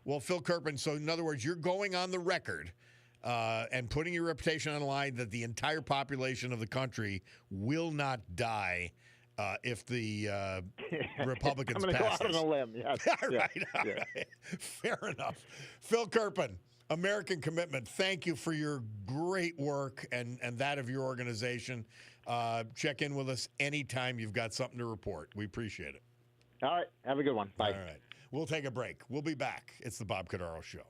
Well, Phil Kerpen, so in other words, you're going on the record and putting your reputation on the line that the entire population of the country will not die if the Republicans pass this. I'm going to go out this. on a limb. Yes. All right. Fair enough. Phil Kerpen, American Commitment, thank you for your great work and that of your organization. Check in with us anytime you've got something to report. We appreciate it. All right. Have a good one. Bye. All right. We'll take a break. We'll be back. It's the Bob Cordaro Show.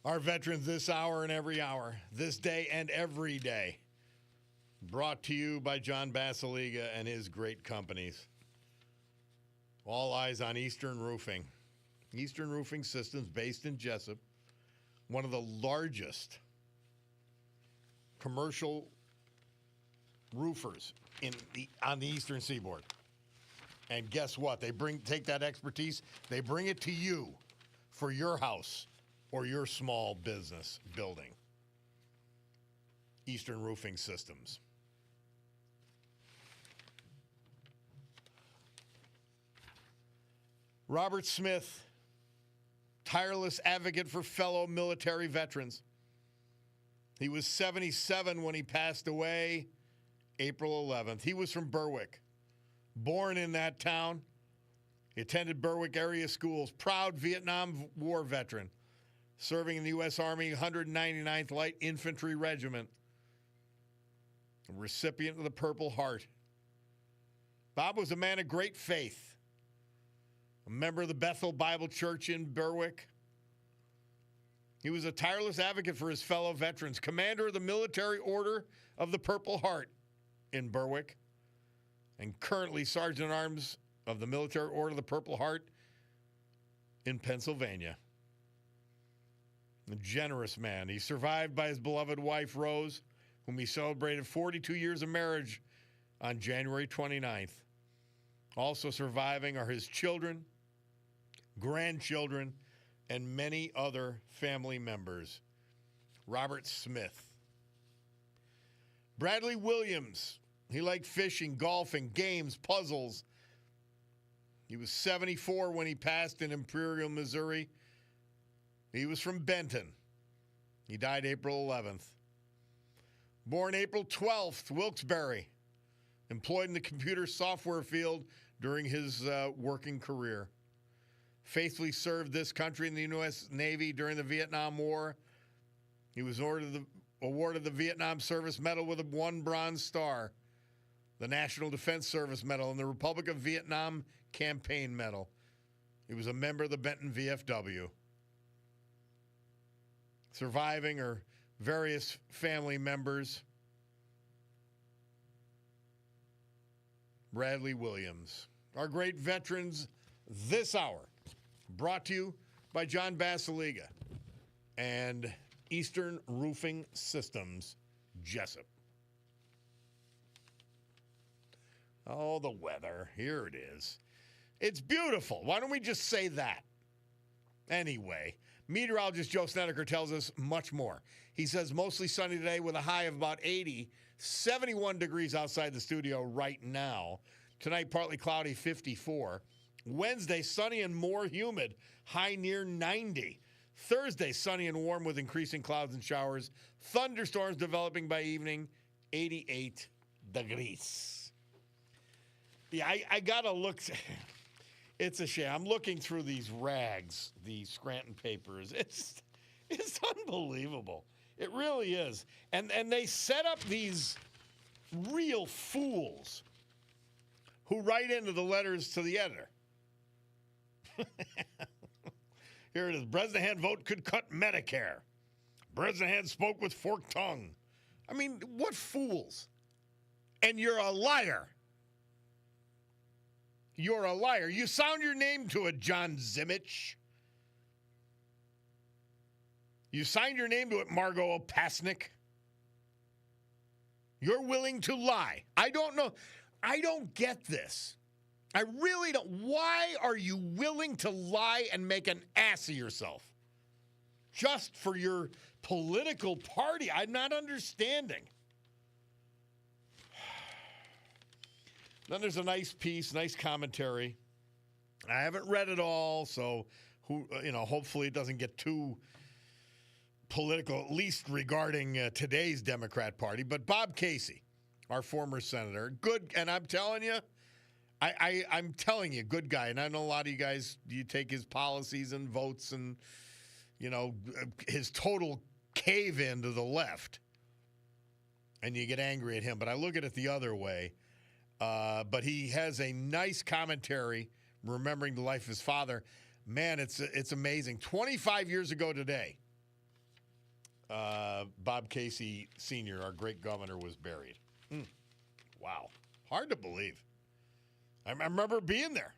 Our veterans this hour and every hour, this day and every day. Brought to you by John Basiliga and his great companies. All eyes on Eastern Roofing. Eastern Roofing Systems, based in Jessup, one of the largest commercial roofers on the Eastern Seaboard. And guess what? They take that expertise, they bring it to you for your house or your small business building. Eastern Roofing Systems. Robert Smith, tireless advocate for fellow military veterans. He was 77 when he passed away, April 11th. He was from Berwick, born in that town. He attended Berwick area schools, proud Vietnam War veteran, serving in the U.S. Army 199th Light Infantry Regiment, a recipient of the Purple Heart. Bob was a man of great faith. A member of the Bethel Bible Church in Berwick. He was a tireless advocate for his fellow veterans, commander of the Military Order of the Purple Heart in Berwick, and currently Sergeant at Arms of the Military Order of the Purple Heart in Pennsylvania. A generous man. He's survived by his beloved wife, Rose, whom he celebrated 42 years of marriage on January 29th. Also surviving are his children, grandchildren, and many other family members. Robert Smith. Bradley Williams. He liked fishing, golfing, games, puzzles. He was 74 when he passed in Imperial, Missouri. He was from Benton. He died April 11th. Born April 12th, Wilkes-Barre. Employed in the computer software field during his working career. Faithfully served this country in the U.S. Navy during the Vietnam War. He was awarded the Vietnam Service Medal with one Bronze Star, the National Defense Service Medal, and the Republic of Vietnam Campaign Medal. He was a member of the Benton VFW. Surviving are various family members. Bradley Williams. Our great veterans this hour, brought to you by John Basiliga and Eastern Roofing Systems, Jessup. Oh, the weather. Here it is. It's beautiful. Why don't we just say that? Anyway, meteorologist Joe Snedeker tells us much more. He says mostly sunny today with a high of about 80, 71 degrees outside the studio right now. Tonight, partly cloudy, 54. Wednesday, sunny and more humid, high near 90. Thursday, sunny and warm with increasing clouds and showers. Thunderstorms developing by evening, 88 degrees. Yeah, I got to look. It's a shame. I'm looking through these rags, these Scranton papers. It's unbelievable. It really is. And they set up these real fools who write into the letters to the editor. Here it is. Bresnahan vote could cut Medicare. Bresnahan spoke with forked tongue. I mean, what fools? And you're a liar. You're a liar. You sound your name to it, John Zimmich. You signed your name to it, Margot Opasnik. You're willing to lie. I don't know. I don't get this. I really don't. Why are you willing to lie and make an ass of yourself? Just for your political party? I'm not understanding. Then there's a nice piece, nice commentary. I haven't read it all, so hopefully it doesn't get too political, at least regarding today's Democrat Party. But Bob Casey, our former senator, good, and I'm telling you, I'm telling you, good guy. And I know a lot of you guys, you take his policies and votes and, his total cave in to the left, and you get angry at him. But I look at it the other way. But he has a nice commentary, remembering the life of his father. Man, it's amazing. 25 years ago today, Bob Casey Sr., our great governor, was buried. Wow. Hard to believe. I remember being there.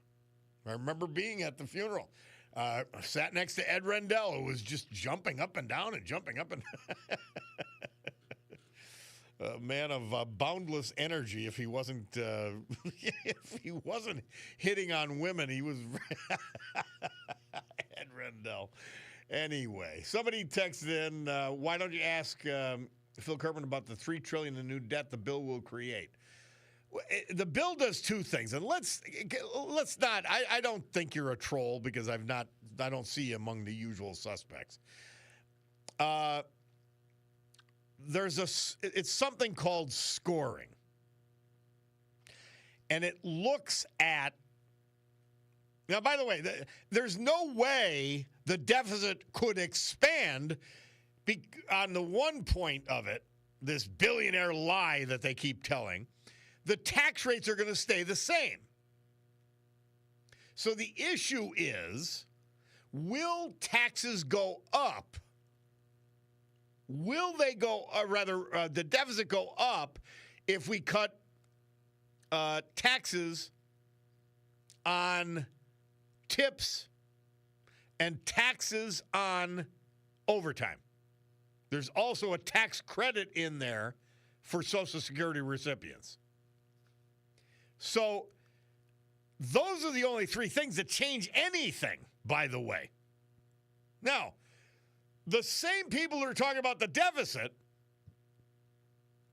I remember being at the funeral. I sat next to Ed Rendell, who was just jumping up and down and jumping up and a man of boundless energy. If he wasn't hitting on women, he was Ed Rendell. Anyway, somebody texted in, why don't you ask Phil Kerman about the $3 trillion in new debt the bill will create? The bill does two things, and let's not. I don't think you're a troll because I don't see you among the usual suspects. It's something called scoring, and it looks at. Now, by the way, there's no way the deficit could expand on the one point of it, this billionaire lie that they keep telling. The tax rates are going to stay the same. So the issue is, will taxes go up? Will they go, the deficit go up if we cut taxes on tips and taxes on overtime? There's also a tax credit in there for Social Security recipients. So those are the only three things that change anything, by the way. Now, the same people who are talking about the deficit,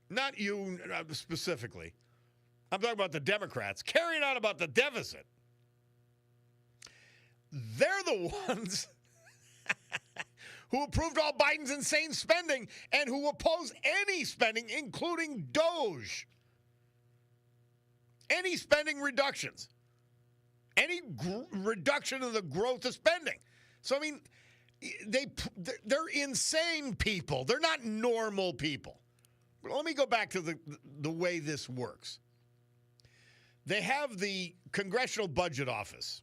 not you specifically, I'm talking about the Democrats, carrying on about the deficit. They're the ones who approved all Biden's insane spending and who oppose any spending, including DOGE. Any spending reductions, any reduction of the growth of spending. So, I mean, they're insane people. They're not normal people. But let me go back to the way this works. They have the Congressional Budget Office,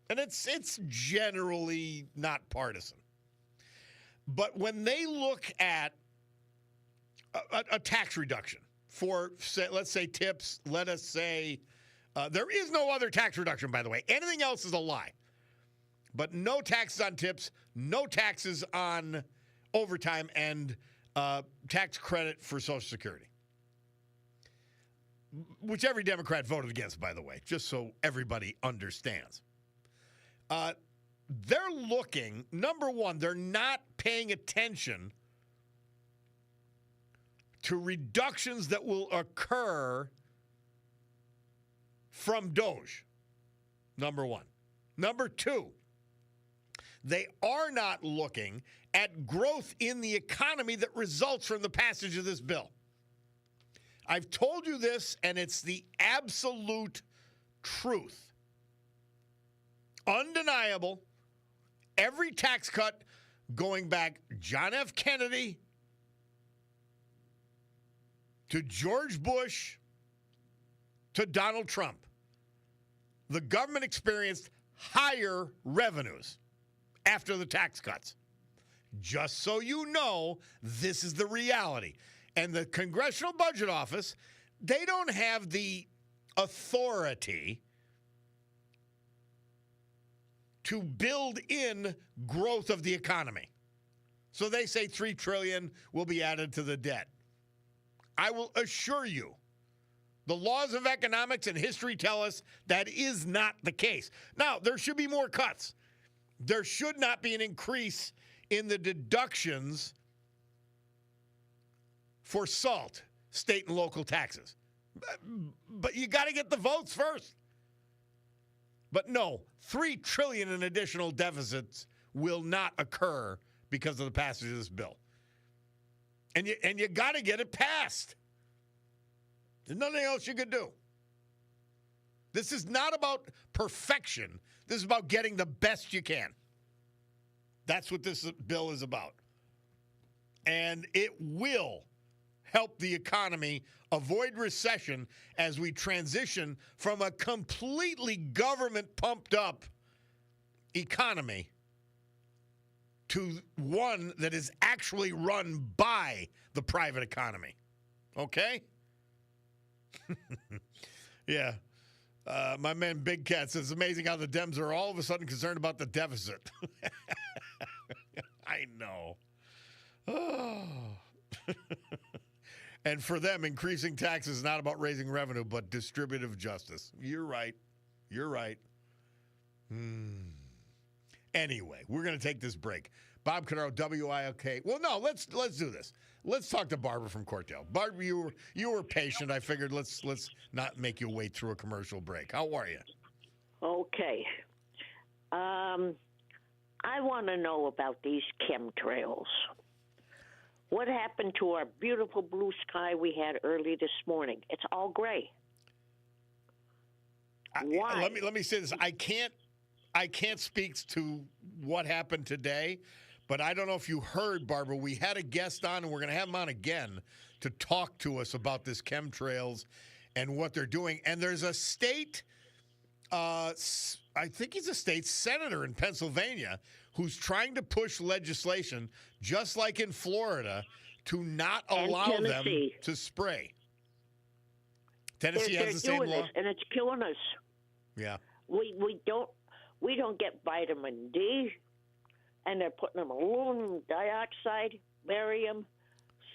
and it's generally not partisan. But when they look at a tax reduction, for, let's say, tips, let us say, there is no other tax reduction, by the way. Anything else is a lie. But no taxes on tips, no taxes on overtime, and tax credit for Social Security. Which every Democrat voted against, by the way, just so everybody understands. They're looking, number one, they're not paying attention to reductions that will occur from DOGE, number one. Number two, they are not looking at growth in the economy that results from the passage of this bill. I've told you this, and it's the absolute truth. Undeniable. Every tax cut going back John F. Kennedy to George Bush to Donald Trump, the government experienced higher revenues after the tax cuts. Just so you know, this is the reality. And the Congressional Budget Office, they don't have the authority to build in growth of the economy. So they say $3 trillion will be added to the debt. I will assure you, the laws of economics and history tell us that is not the case. Now, there should be more cuts. There should not be an increase in the deductions for SALT, state and local taxes. But you got to get the votes first. But no, $3 trillion in additional deficits will not occur because of the passage of this bill. And you got to get it passed. There's nothing else you could do. This is not about perfection. This is about getting the best you can. That's what this bill is about. And it will help the economy avoid recession as we transition from a completely government pumped up economy to one that is actually run by the private economy. Okay? Yeah. My man Big Cat says, it's amazing how the Dems are all of a sudden concerned about the deficit. I know. Oh. And for them, increasing taxes is not about raising revenue, but distributive justice. You're right. You're right. Anyway, we're going to take this break. Bob Cordaro, WILK. Well, no, let's do this. Let's talk to Barbara from Courtdale. Barbara, you were patient. I figured let's not make you wait through a commercial break. How are you? Okay. I want to know about these chemtrails. What happened to our beautiful blue sky we had early this morning? It's all gray. Why? Let me say this. I can't speak to what happened today, but I don't know if you heard, Barbara, we had a guest on, and we're going to have him on again to talk to us about this chemtrails and what they're doing. And there's a state, I think he's a state senator in Pennsylvania, who's trying to push legislation, just like in Florida, to not allow them to spray. Tennessee has the same law. This, and it's killing us. Yeah. We don't get vitamin D, and they're putting them aluminum dioxide, barium,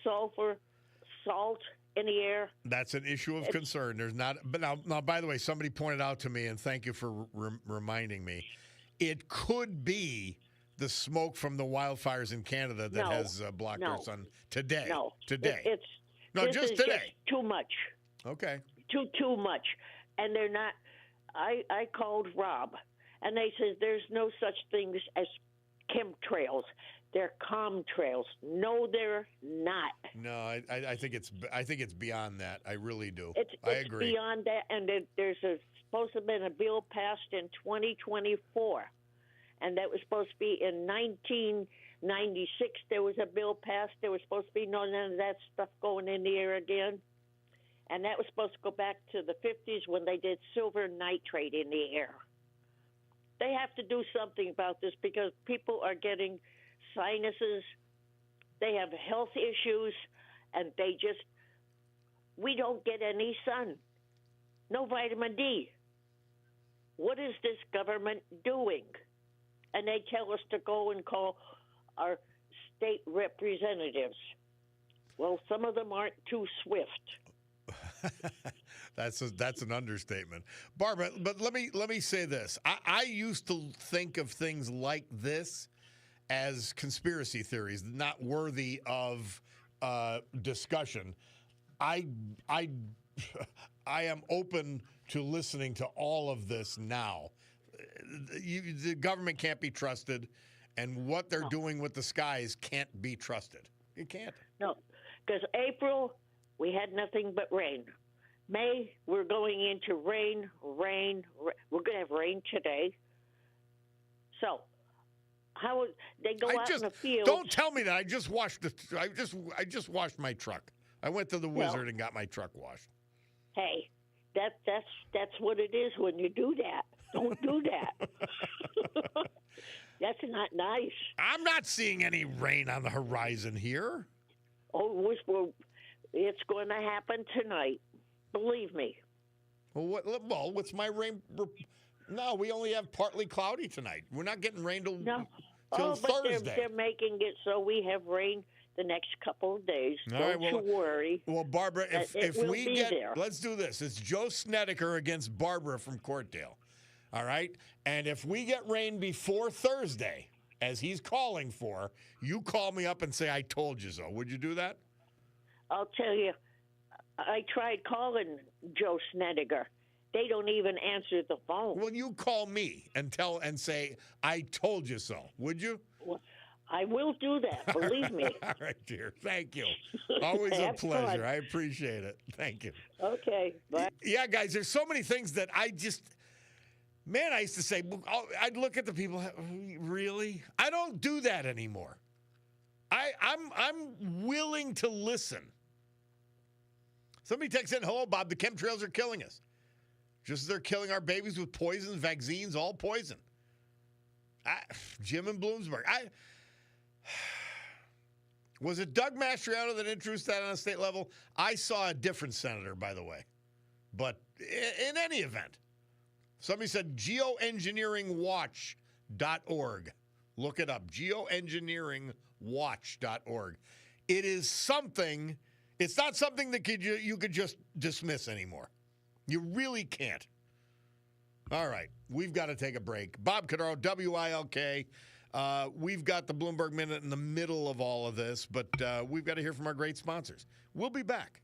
sulfur, salt in the air. That's an issue of concern. There's not, but now, by the way, somebody pointed out to me, and thank you for reminding me, it could be the smoke from the wildfires in Canada that has blocked our sun today. No, today. Just today. Just too much. Okay. Too much, and they're not. I called Rob, and they said there's no such things as chemtrails. They're comtrails. No, they're not. No, I think it's beyond that. I really do. I agree. It's beyond that, and there's supposed to have been a bill passed in 2024, and that was supposed to be in 1996. There was a bill passed. There was supposed to be none of that stuff going in the air again. And that was supposed to go back to the 50s when they did silver nitrate in the air. They have to do something about this because people are getting sinuses. They have health issues, and we don't get any sun. No vitamin D. What is this government doing? And they tell us to go and call our state representatives. Well, some of them aren't too swift. That's an understatement, Barbara. But let me say this: I used to think of things like this as conspiracy theories, not worthy of discussion. I am open to listening to all of this now. The government can't be trusted, and what they're doing with the skies can't be trusted. It can't. No, because April, we had nothing but rain. May, we're going into rain. We're going to have rain today. So, how they go out in the field? Don't tell me that. I just washed my truck. I went to the Wizard and got my truck washed. Hey, that's what it is when you do that. Don't do that. That's not nice. I'm not seeing any rain on the horizon here. Oh, it's going to happen tonight. Believe me. Well, what's my rain? No, we only have partly cloudy tonight. We're not getting rain till Thursday. They're making it so we have rain the next couple of days. Don't you worry. Well, Barbara, if we get there. Let's do this. It's Joe Snedeker against Barbara from Courtdale. All right? And if we get rain before Thursday, as he's calling for, you call me up and say, I told you so. Would you do that? I'll tell you, I tried calling Joe Snedeker. They don't even answer the phone. Well, you call me and say, I told you so. Would you? Well, I will do that. Believe me. All right, dear. Thank you. Always a pleasure. Fun. I appreciate it. Thank you. Okay. Bye. Yeah, guys, there's so many things that I used to say, I'd look at the people, really? I don't do that anymore. I'm willing to listen. Somebody texts in, hello, Bob, the chemtrails are killing us. Just as they're killing our babies with poisons, vaccines, all poison. Jim in Bloomsburg. Was it Doug Mastriano that introduced that on a state level? I saw a different senator, by the way. But in any event, somebody said geoengineeringwatch.org. Look it up, geoengineeringwatch.org. It is something, it's not something that you could just dismiss anymore. You really can't. All right, we've got to take a break. Bob Cordaro, WILK. We've got the Bloomberg Minute in the middle of all of this, but we've got to hear from our great sponsors. We'll be back.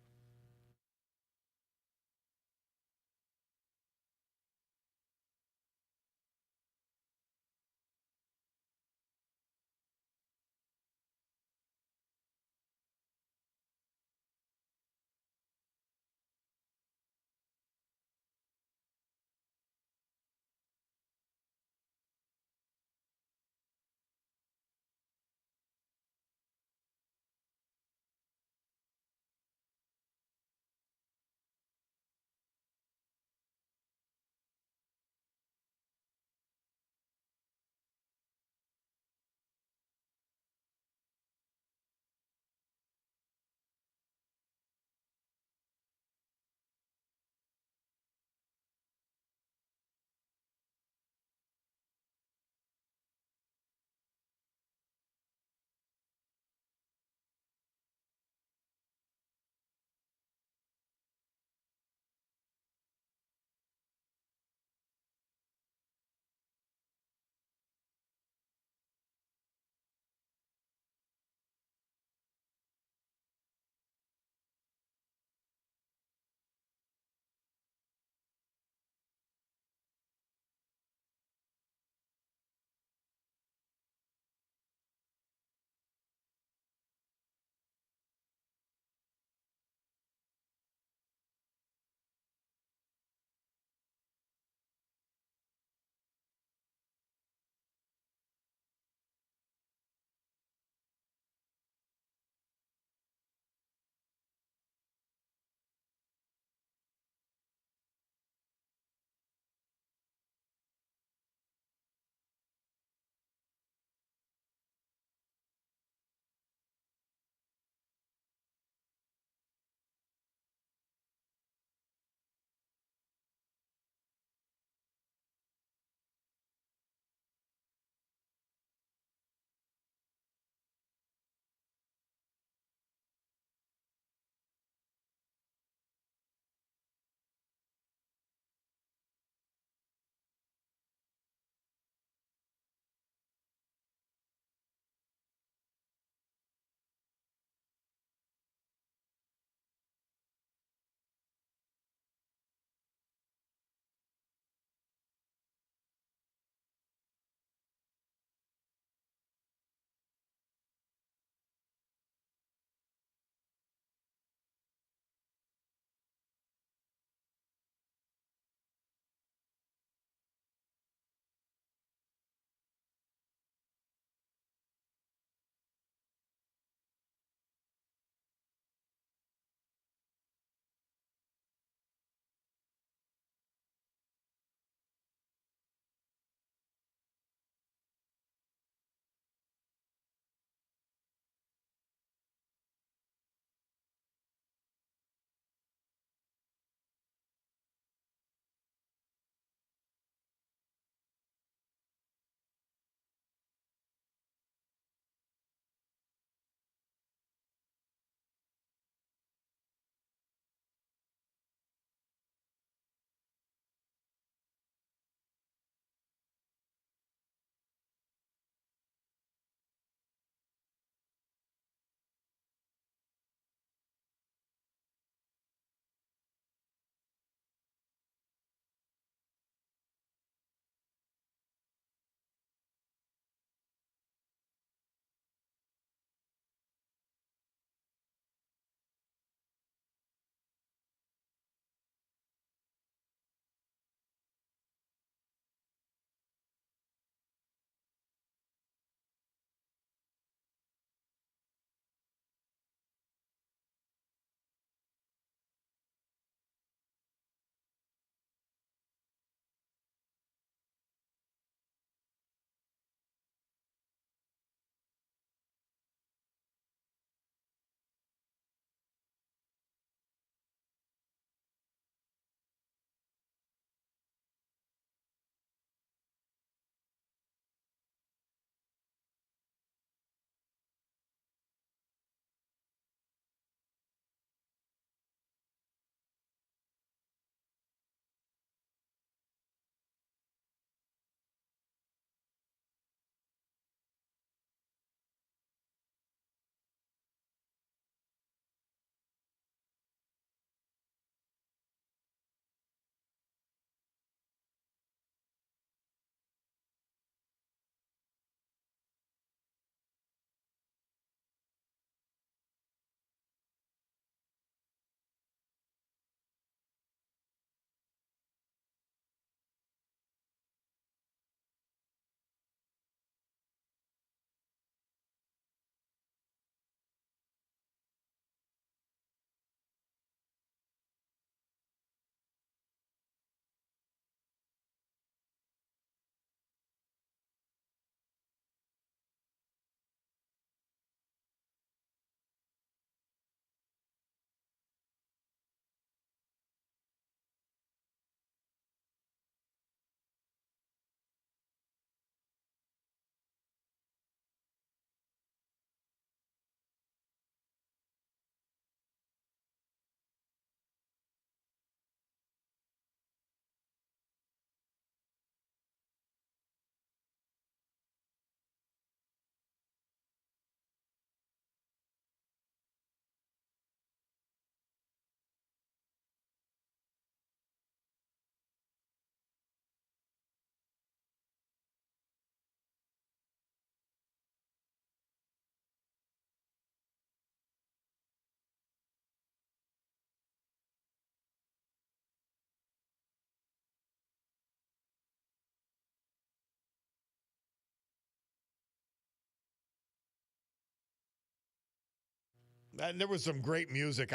And there was some great music.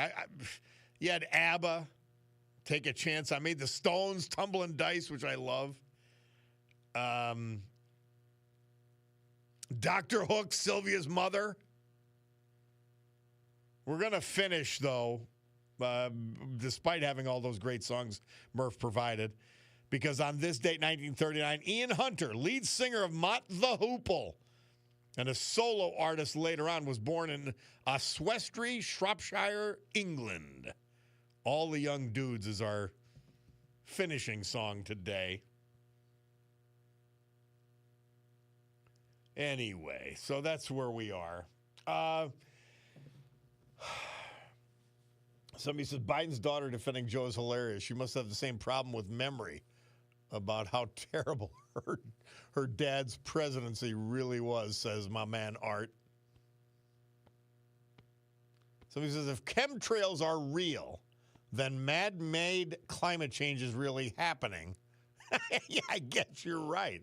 You had ABBA, Take a Chance. I made the Stones, Tumbling Dice, which I love. Dr. Hook, Sylvia's Mother. We're going to finish, though, despite having all those great songs Murph provided, because on this date, 1939, Ian Hunter, lead singer of Mott the Hoople, and a solo artist later on, was born in Oswestry, Shropshire, England. All the Young Dudes is our finishing song today. Anyway, so that's where we are. Somebody says, Biden's daughter defending Joe is hilarious. She must have the same problem with memory about how terrible her dad's presidency really was, says my man Art. Somebody says, if chemtrails are real, then man-made climate change is really happening. Yeah, I guess you're right.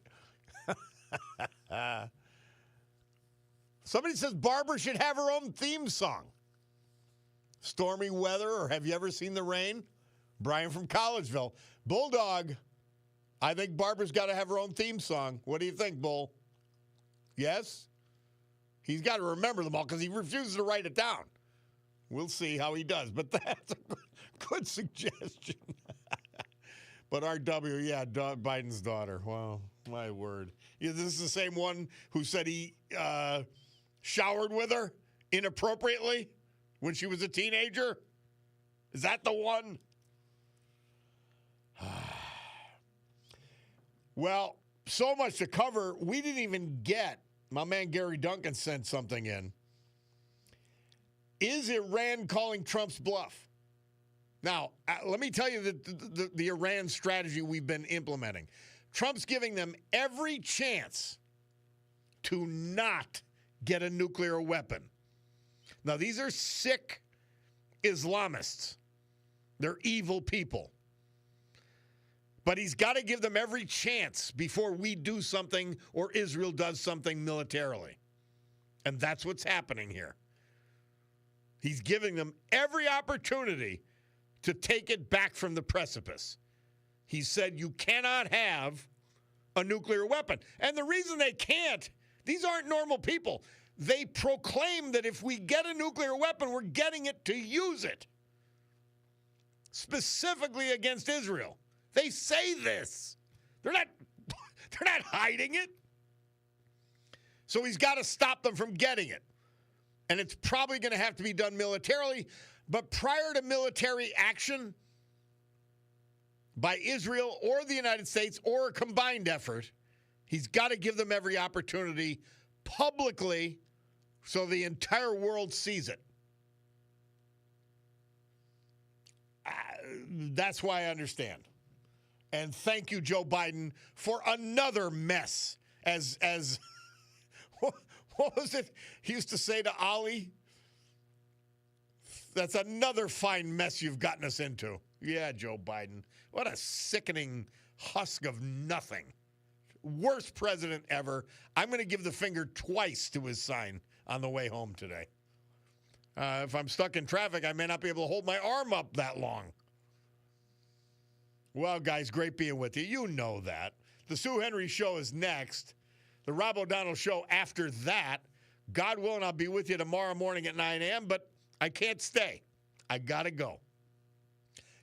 Somebody says Barbara should have her own theme song. Stormy weather, or have you ever seen the rain? Brian from Collegeville. Bulldog, I think Barbara's got to have her own theme song. What do you think, Bull? Yes? He's got to remember them all because he refuses to write it down. We'll see how he does, but that's a good suggestion. But RW, yeah, Biden's daughter. Wow, my word. Yeah, this is the same one who said he showered with her inappropriately when she was a teenager? Is that the one? Well, so much to cover. We didn't even get, my man Gary Duncan sent something in. Is Iran calling Trump's bluff? Now, let me tell you the Iran strategy we've been implementing. Trump's giving them every chance to not get a nuclear weapon. Now, these are sick Islamists. They're evil people. But he's got to give them every chance before we do something or Israel does something militarily. And that's what's happening here. He's giving them every opportunity to take it back from the precipice. He said you cannot have a nuclear weapon. And the reason they can't, these aren't normal people. They proclaim that if we get a nuclear weapon, we're getting it to use it. Specifically against Israel. They say this. They're not hiding it. So he's got to stop them from getting it. And it's probably going to have to be done militarily. But prior to military action by Israel or the United States or a combined effort, he's got to give them every opportunity publicly so the entire world sees it. That's why I understand. And thank you, Joe Biden, for another mess. As what was it he used to say to Ali? That's another fine mess you've gotten us into. Yeah, Joe Biden. What a sickening husk of nothing. Worst president ever. I'm going to give the finger twice to his sign on the way home today. If I'm stuck in traffic, I may not be able to hold my arm up that long. Well, guys, great being with you. You know that. The Sue Henry Show is next. The Rob O'Donnell Show after that. God willing, I'll be with you tomorrow morning at 9 a.m., but I can't stay. I got to go.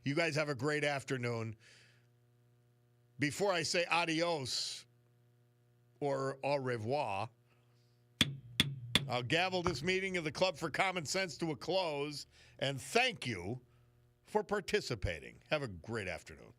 You guys have a great afternoon. Before I say adios or au revoir, I'll gavel this meeting of the Club for Common Sense to a close, and thank you for participating. Have a great afternoon.